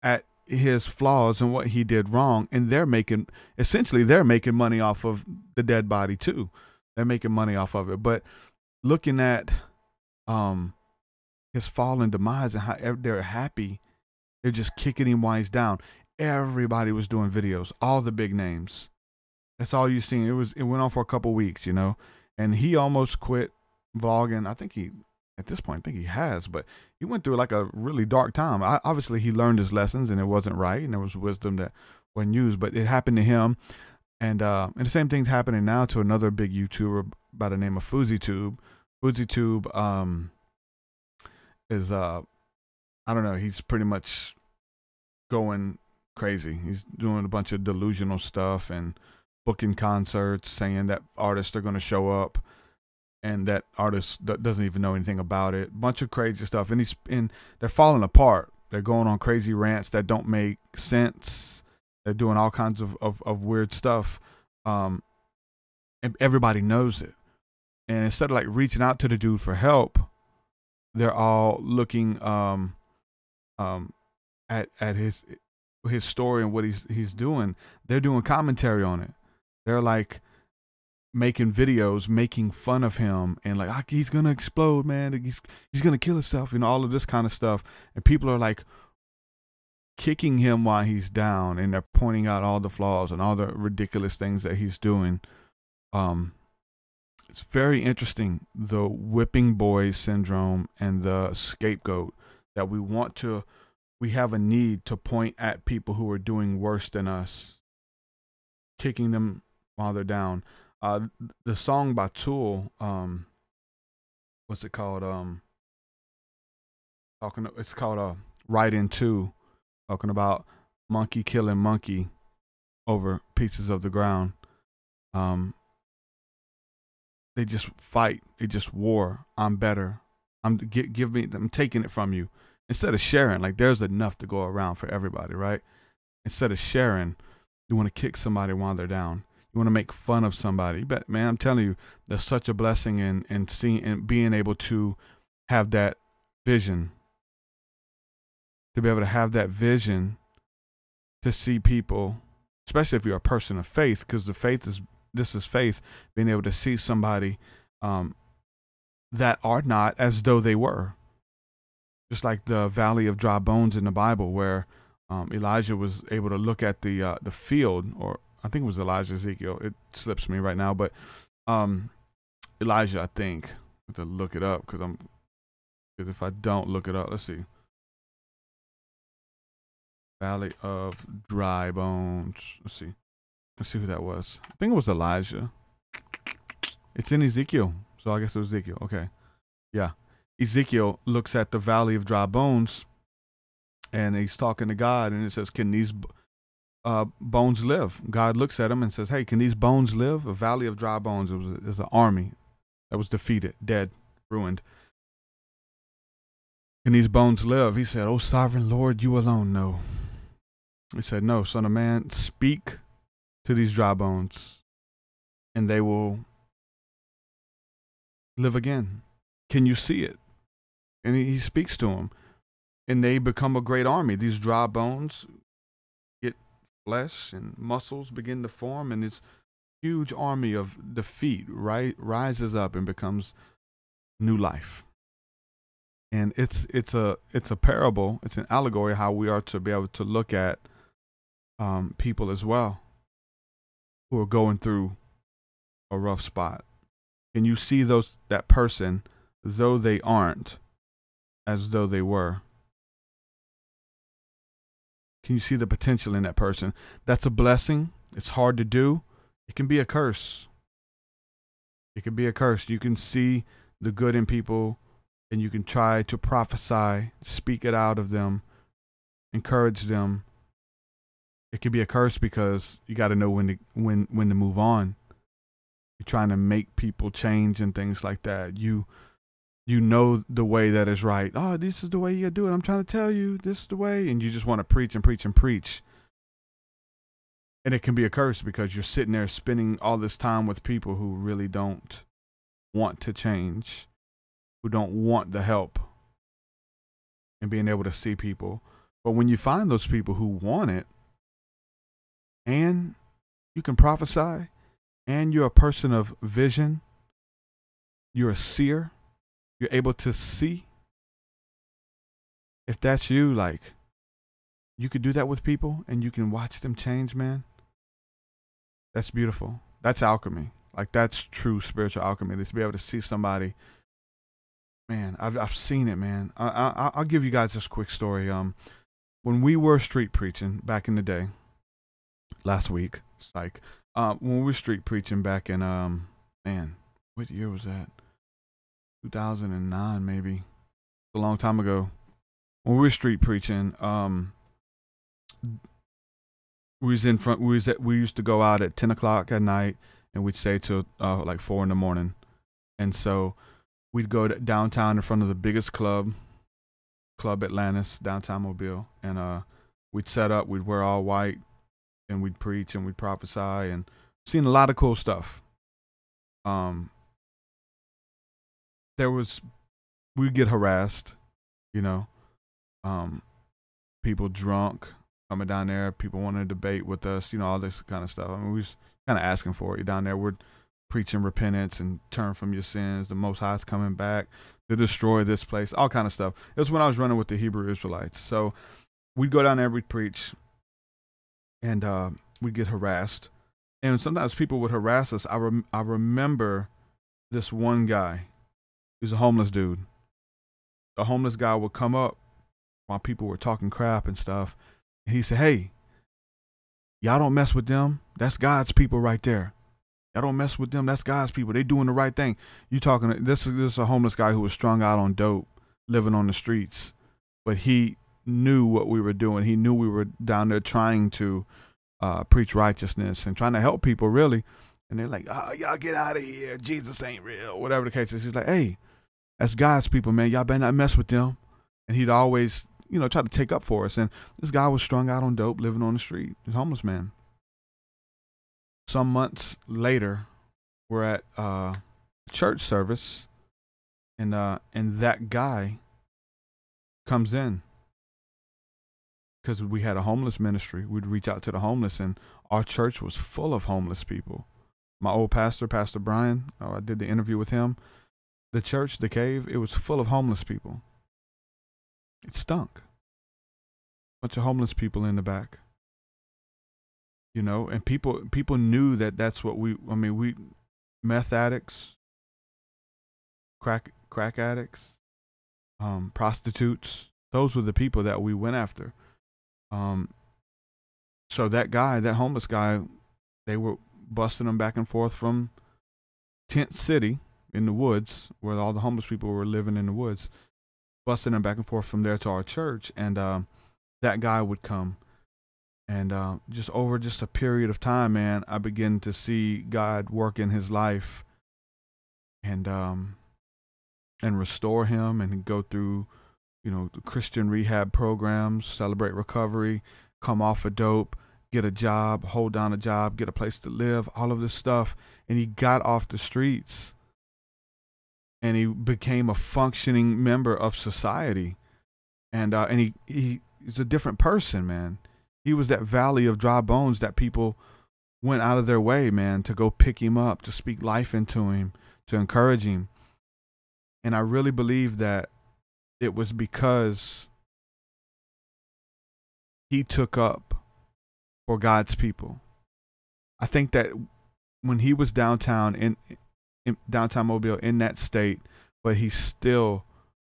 at his flaws and what he did wrong, and they're making money off of the dead body too. They're making money off of it. But looking at his fall and demise and how they're happy, they're just kicking him while he's down. Everybody was doing videos, all the big names. That's all you seen. It went on for a couple weeks, and he almost quit vlogging. At this point, I think he has, but he went through like a really dark time. Obviously, he learned his lessons, and it wasn't right, and there was wisdom that wasn't used, but it happened to him. And the same thing's happening now to another big YouTuber by the name of FouseyTube. FouseyTube is, I don't know, he's pretty much going crazy. He's doing a bunch of delusional stuff and booking concerts, saying that artists are going to show up, and that artist doesn't even know anything about it. Bunch of crazy stuff, and they're falling apart. They're going on crazy rants that don't make sense. They're doing all kinds of weird stuff, and everybody knows it. And instead of like reaching out to the dude for help, they're all looking at his story and what he's doing. They're doing commentary on it. They're like making videos, making fun of him, and like, he's gonna explode, man. He's gonna kill himself, all of this kind of stuff. And people are like kicking him while he's down, and they're pointing out all the flaws and all the ridiculous things that he's doing. It's very interesting, the whipping boy syndrome and the scapegoat, that we have a need to point at people who are doing worse than us, kicking them while they're down. The song by Tool, what's it called? It's called Right Into, talking about monkey killing monkey over pieces of the ground. They just fight. They just war. I'm better. I'm taking it from you. Instead of sharing, like, there's enough to go around for everybody, right? Instead of sharing, you want to kick somebody while they're down. You want to make fun of somebody. But man, I'm telling you, there's such a blessing in seeing and being able to have that vision. To be able to have that vision to see people, especially if you're a person of faith, because this is faith, being able to see somebody that are not as though they were. Just like the valley of dry bones in the Bible, where Elijah was able to look at the field, or I think it was Elijah, Ezekiel. It slips me right now, but Elijah, I think. I have to look it up, because if I don't look it up, let's see. Valley of dry bones. Let's see who that was. I think it was Elijah. It's in Ezekiel, so I guess it was Ezekiel. Okay, yeah. Ezekiel looks at the valley of dry bones, and he's talking to God, and it says, can these bones live? God looks at him and says, hey, can these bones live? A valley of dry bones. It was an army that was defeated, dead, ruined. Can these bones live? He said, oh, sovereign Lord, you alone know. He said, no, son of man, speak to these dry bones, and they will live again. Can you see it? And he speaks to them, and they become a great army. These dry bones get flesh, and muscles begin to form, and this huge army of defeat rises up and becomes new life. And it's a parable. It's an allegory how we are to be able to look at people as well who are going through a rough spot. Can you see that person though they aren't as though they were? Can you see the potential in that person? That's a blessing. It's hard to do. It can be a curse. It can be a curse. You can see the good in people, and you can try to prophesy, speak it out of them, encourage them. It can be a curse because you got to know when to move on. You're trying to make people change and things like that. You know the way that is right. Oh, this is the way you do it. I'm trying to tell you, this is the way. And you just want to preach and preach and preach. And it can be a curse because you're sitting there spending all this time with people who really don't want to change, who don't want the help, and being able to see people. But when you find those people who want it, and you can prophesy, and you're a person of vision, you're a seer, you're able to see. If that's you, like, you could do that with people and you can watch them change, man. That's beautiful. That's alchemy. Like, that's true spiritual alchemy. To be able to see somebody. Man, I've seen it, man. I'll give you guys this quick story. When we were street preaching back in the day, last week, it's like, when we were street preaching back in, man, what year was that? 2009, maybe. A long time ago. When we were street preaching, we used to go out at 10 o'clock at night, and we'd stay till like 4 in the morning. And so we'd go downtown in front of the biggest Club Atlantis, downtown Mobile, and we'd set up, we'd wear all white, and we'd preach and we'd prophesy, and seen a lot of cool stuff. We'd get harassed, you know, people drunk coming down there, people wanting to debate with us, you know, all this kind of stuff. I mean, we was kind of asking for it. You're down there, we're preaching repentance and turn from your sins. The Most High's coming back to destroy this place, all kind of stuff. It was when I was running with the Hebrew Israelites. So we'd go down there, we'd preach, and we'd get harassed. And sometimes people would harass us. I remember this one guy. He was a homeless dude. The homeless guy would come up while people were talking crap and stuff. And he said, "Hey, y'all don't mess with them. That's God's people right there. Y'all don't mess with them. That's God's people. They doing the right thing." You talking? This is a homeless guy who was strung out on dope, living on the streets, but he knew what we were doing. He knew we were down there trying to preach righteousness and trying to help people, really. And they're like, "Oh, y'all get out of here. Jesus ain't real." Whatever the case is. He's like, "Hey, that's God's people, man. Y'all better not mess with them." And he'd always, you know, try to take up for us. And this guy was strung out on dope, living on the street. He's a homeless man. Some months later, we're at church service, and that guy comes in because we had a homeless ministry. We'd reach out to the homeless, and our church was full of homeless people. My old pastor, Pastor Brian, I did the interview with him. The church, the cave, it was full of homeless people. It stunk. Bunch of homeless people in the back. You know, and people knew that that's what we meth addicts, crack addicts, prostitutes. Those were the people that we went after. So that homeless guy, they were busting him back and forth from Tent City in the woods, where all the homeless people were living in the woods, busting him back and forth from there to our church. And that guy would come. And just over just a period of time, man, I began to see God work in his life and restore him, and go through, you know, the Christian rehab programs, celebrate recovery, come off of dope, get a job, hold down a job, get a place to live, all of this stuff. And he got off the streets, and he became a functioning member of society. And he's a different person, man. He was that valley of dry bones that people went out of their way, man, to go pick him up, to speak life into him, to encourage him. And I really believe that it was because he took up for God's people. I think that when he was downtown in downtown Mobile, in that state, but he still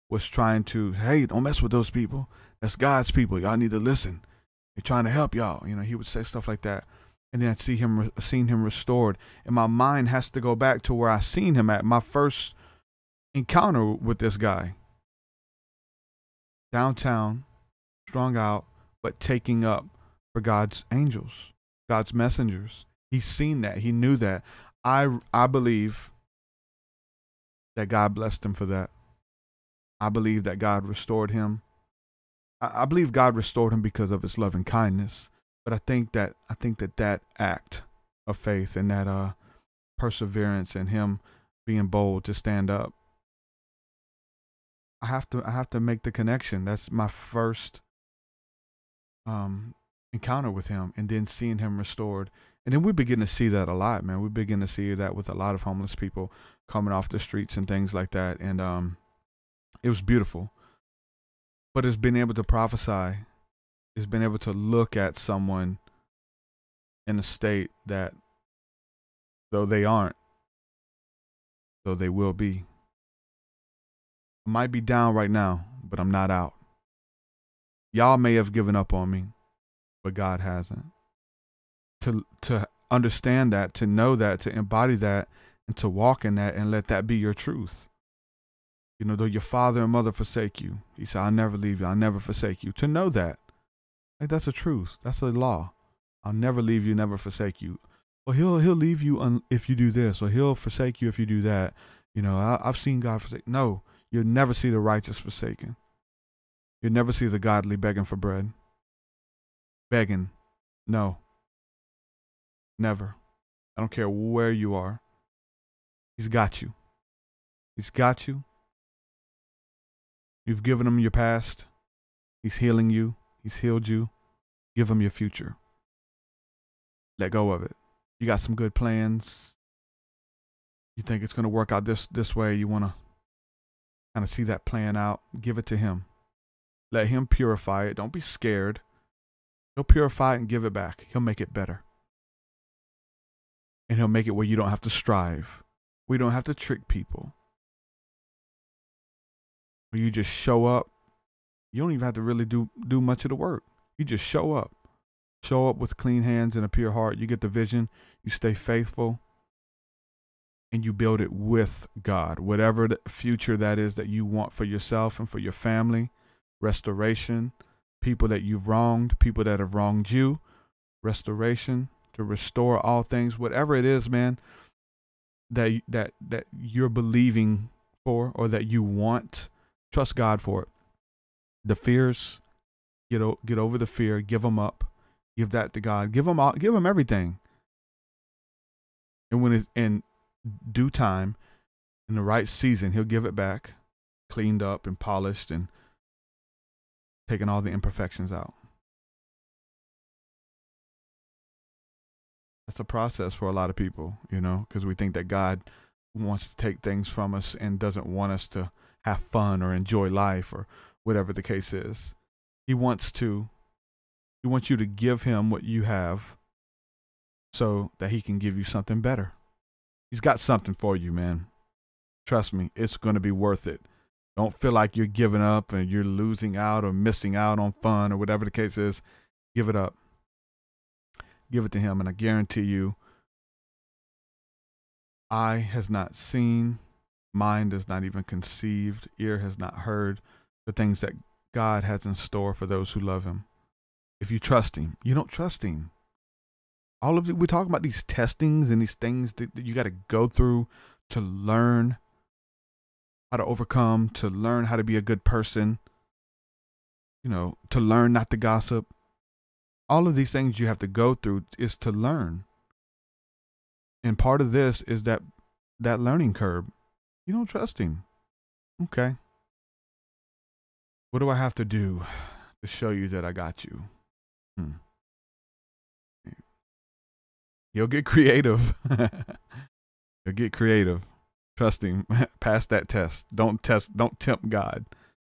was trying to, "Hey, don't mess with those people. That's God's people. Y'all need to listen. They're trying to help y'all." You know, he would say stuff like that. And then I'd seen him restored. And my mind has to go back to where I seen him at my first encounter with this guy. Downtown, strung out, but taking up for God's angels, God's messengers. He's seen that. He knew that. I believe that God blessed him for that. I believe that God restored him. I believe God restored him because of his loving kindness, But I think that act of faith and that perseverance and him being bold to stand up, I have to make the connection. That's my first encounter with him, and then seeing him restored. And then we begin to see that a lot, man. We begin to see that with a lot of homeless people coming off the streets and things like that. And it was beautiful. But it's been able to prophesy. It's been able to look at someone in a state that, though they aren't, though they will be. I might be down right now, but I'm not out. Y'all may have given up on me, but God hasn't. To understand that, to know that, to embody that, and to walk in that, and let that be your truth. You know, though your father and mother forsake you, he said, I'll never leave you, I'll never forsake you. To know that, like, that's a truth. That's a law. I'll never leave you, never forsake you. Well, he'll leave you if you do this, or he'll forsake you if you do that. You know, I've seen God forsake. No, you'll never see the righteous forsaken. You'll never see the godly begging for bread. Begging. No. Never. I don't care where you are. He's got you. He's got you. You've given him your past. He's healing you. He's healed you. Give him your future. Let go of it. You got some good plans. You think it's going to work out this way. You want to kind of see that plan out. Give it to him. Let him purify it. Don't be scared. He'll purify it and give it back. He'll make it better. And he'll make it where you don't have to strive. We don't have to trick people. Where you just show up. You don't even have to really do much of the work. You just show up. Show up with clean hands and a pure heart. You get the vision. You stay faithful. And you build it with God. Whatever the future that is that you want for yourself and for your family. Restoration. People that you've wronged. People that have wronged you. Restoration. To restore all things. Whatever it is, man, that you're believing for or that you want. Trust God for it. The fears. Get over the fear. Give them up. Give that to God. Give him everything. And when it's in due time, in the right season, he'll give it back, cleaned up and polished and taking all the imperfections out. That's a process for a lot of people, you know, because we think that God wants to take things from us and doesn't want us to have fun or enjoy life or whatever the case is. He wants you to give him what you have so that he can give you something better. He's got something for you, man. Trust me, it's going to be worth it. Don't feel like you're giving up and you're losing out or missing out on fun or whatever the case is. Give it up. Give it to him, and I guarantee you, eye has not seen, mind has not even conceived, ear has not heard the things that God has in store for those who love him. If you trust him, you don't trust him. All of it, we're talking about these testings and these things that you got to go through to learn how to overcome, to learn how to be a good person, you know, to learn not to gossip. All of these things you have to go through is to learn. And part of this is that learning curve. You don't trust him. Okay. What do I have to do to show you that I got you? He'll get creative. He'll get creative. Trust him. Pass that test. Don't tempt God.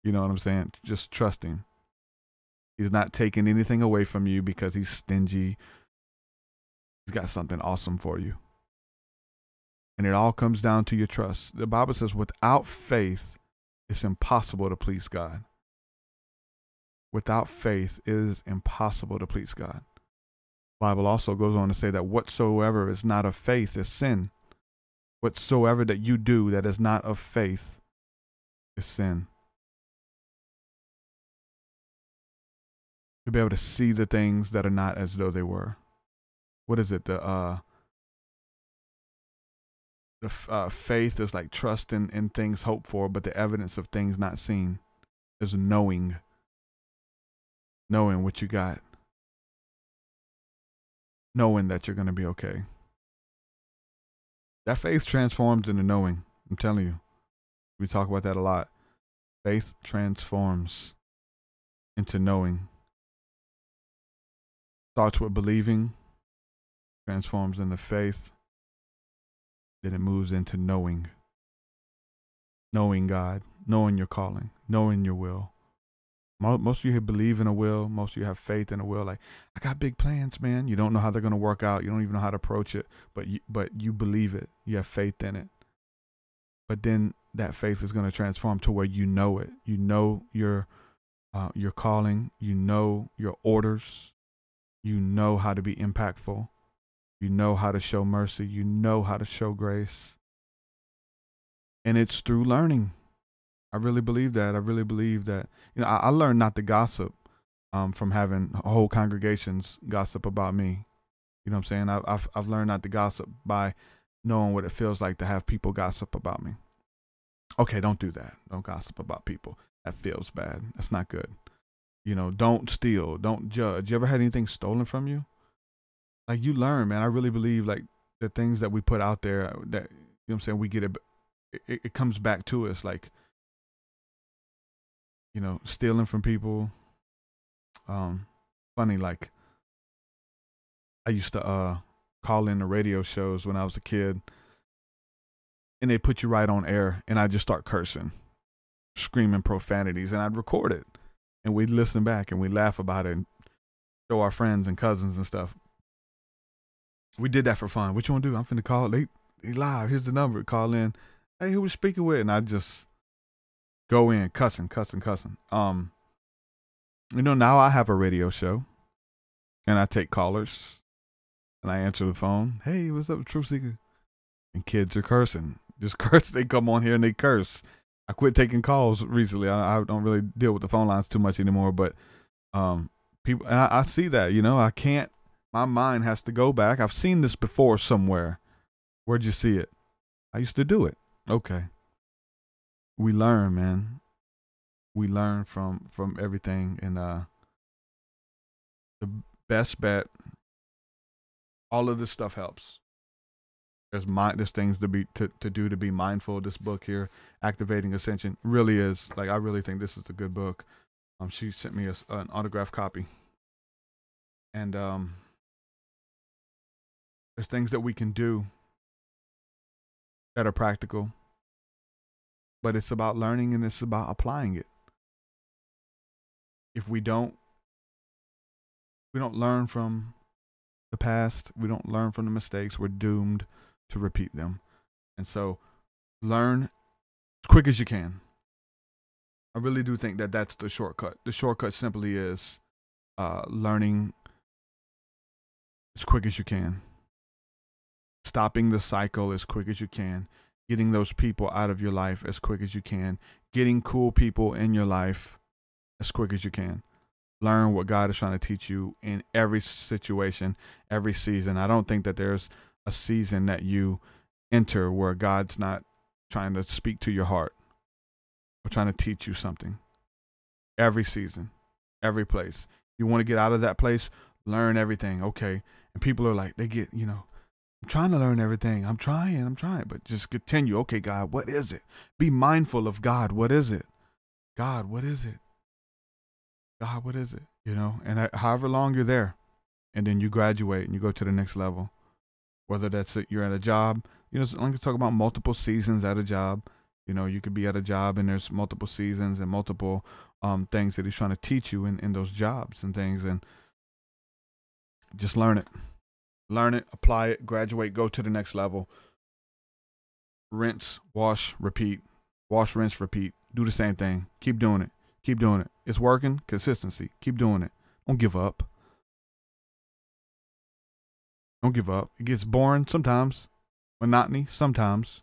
You know what I'm saying? Just trust him. He's not taking anything away from you because he's stingy. He's got something awesome for you. And it all comes down to your trust. The Bible says without faith, it's impossible to please God. Without faith, it is impossible to please God. The Bible also goes on to say that whatsoever is not of faith is sin. Whatsoever that you do that is not of faith is sin. To be able to see the things that are not as though they were. What is it? The faith is like trust in things hoped for, but the evidence of things not seen is knowing what you got. knowing that you're going to be okay. That faith transforms into knowing. I'm telling you. We talk about that a lot. Faith transforms into knowing. Starts with believing, transforms into faith, then it moves into knowing. Knowing God, knowing your calling, knowing your will. Most of you believe in a will. Most of you have faith in a will. Like, I got big plans, man. You don't know how they're going to work out. You don't even know how to approach it, but you believe it. You have faith in it. But then that faith is going to transform to where you know it. You know your calling. You know your orders. You know how to be impactful. You know how to show mercy. You know how to show grace. And it's through learning. I really believe that. I really believe that. I learned not to gossip from having whole congregations gossip about me. You know what I'm saying? I've learned not to gossip by knowing what it feels like to have people gossip about me. Okay, don't do that. Don't gossip about people. That feels bad. That's not good. Don't steal. Don't judge. You ever had anything stolen from you? Like, you learn, man. I really believe, like, the things that we put out there that, you know what I'm saying, we get it comes back to us. Like, stealing from people. Funny, like, I used to call in the radio shows when I was a kid, and they put you right on air, and I just start cursing, screaming profanities, and I'd record it, and we'd listen back, and we'd laugh about it, and show our friends and cousins and stuff. We did that for fun. What you want to do? I'm finna call. They live. Here's the number. Call in. Hey, who we speaking with? And I just go in cussing. Now I have a radio show, and I take callers, and I answer the phone. Hey, what's up, TruthSeekah? And kids are cursing. Just curse. They come on here and they curse. I quit taking calls recently. I don't really deal with the phone lines too much anymore, but people, and I see that, I can't, my mind has to go back. I've seen this before somewhere. Where'd you see it? I used to do it. Okay. We learn, man. We learn from everything, and the best bet, all of this stuff helps. There's things to do to be mindful. This book here, Activating Ascension, really is, like, I really think this is a good book. She sent me an autographed copy, and there's things that we can do that are practical, but it's about learning and it's about applying it. If we don't learn from the past, we don't learn from the mistakes, we're doomed to repeat them. And so learn as quick as you can. I really do think that that's the shortcut. The shortcut simply is learning as quick as you can. Stopping the cycle as quick as you can. Getting those people out of your life as quick as you can. Getting cool people in your life as quick as you can. Learn what God is trying to teach you in every situation, every season. I don't think that there's a season that you enter where God's not trying to speak to your heart or trying to teach you something. Every season, every place. You want to get out of that place, learn everything. Okay. And people are like, they get, I'm trying to learn everything. I'm trying, but just continue. Okay, God, what is it? Be mindful of God. What is it? God, what is it? God, what is it? And however long you're there, and then you graduate and you go to the next level. Whether that's you're at a job, I'm going to talk about multiple seasons at a job. You could be at a job and there's multiple seasons and multiple things that he's trying to teach you in those jobs and things. And just learn it, apply it, graduate, go to the next level. Rinse, wash, repeat. Wash, rinse, repeat. Do the same thing. Keep doing it. It's working. Consistency. Keep doing it. Don't give up. It gets boring sometimes. Monotony sometimes.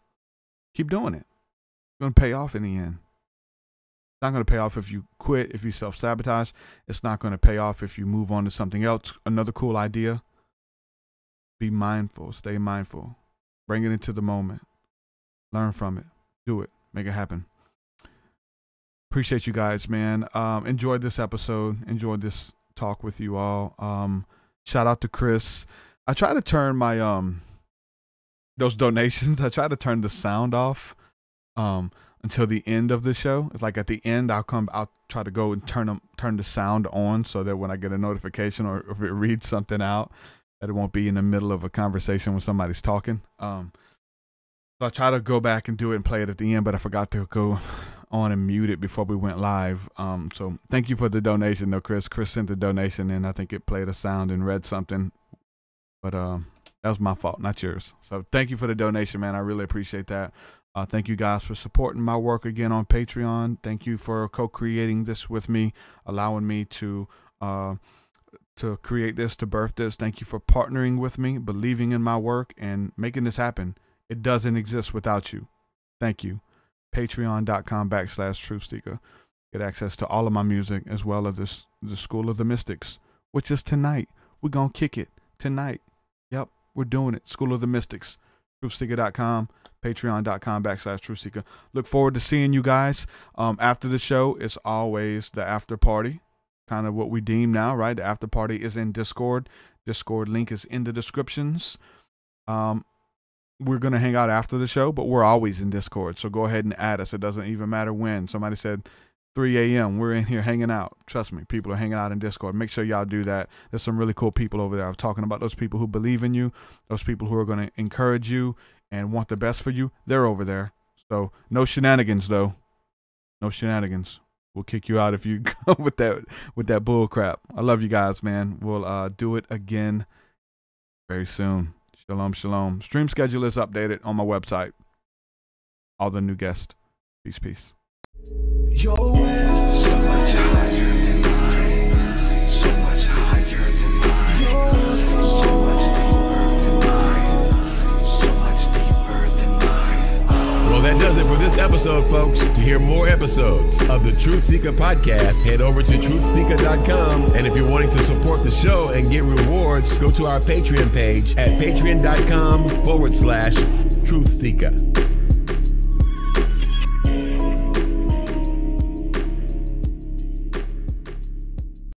Keep doing it. It's going to pay off in the end. It's not going to pay off if you quit, if you self-sabotage. It's not going to pay off if you move on to something else. Another cool idea. Be mindful. Stay mindful. Bring it into the moment. Learn from it. Do it. Make it happen. Appreciate you guys, man. Enjoyed this episode. Enjoyed this talk with you all. Shout out to Chris. I try to turn my those donations. I try to turn the sound off until the end of the show. It's like at the end, I'll try to go and turn the sound on so that when I get a notification or if it reads something out, that it won't be in the middle of a conversation when somebody's talking. So I try to go back and do it and play it at the end, but I forgot to go on and mute it before we went live. So thank you for the donation though, Chris. Chris sent the donation and I think it played a sound and read something, but that was my fault, not yours. So thank you for the donation, man. I really appreciate that. Thank you guys for supporting my work again on Patreon. Thank you for co-creating this with me, allowing me to create this, to birth this. Thank you for partnering with me, believing in my work, and making this happen. It doesn't exist without you. Thank you. Patreon.com/TruthSeekah. Get access to all of my music as well as the School of the Mystics, which is tonight. We're going to kick it tonight. Yep, we're doing it. School of the Mystics. TruthSeekah.com. Patreon.com/TruthSeekah. Look forward to seeing you guys. After the show, it's always the after party. Kind of what we deem now, right? The after party is in Discord. Discord link is in the descriptions. We're going to hang out after the show, but we're always in Discord. So go ahead and add us. It doesn't even matter when. Somebody said 3 a.m. We're in here hanging out. Trust me, people are hanging out in Discord. Make sure y'all do that. There's some really cool people over there. I'm talking about those people who believe in you, those people who are going to encourage you and want the best for you. They're over there. So no shenanigans, though. No shenanigans. We'll kick you out if you go with that bull crap. I love you guys, man. We'll do it again very soon. Shalom, shalom. Stream schedule is updated on my website. All the new guests. Peace, peace. Your way so much higher than mine, so much higher than mine, so much deeper than mine, so much deeper than mine. Well, that does it for this episode, folks. To hear more episodes of the TruthSeekah podcast, head over to TruthSeekah.com. And if you're wanting to support the show and get rewards, go to our Patreon page at patreon.com/TruthSeekah.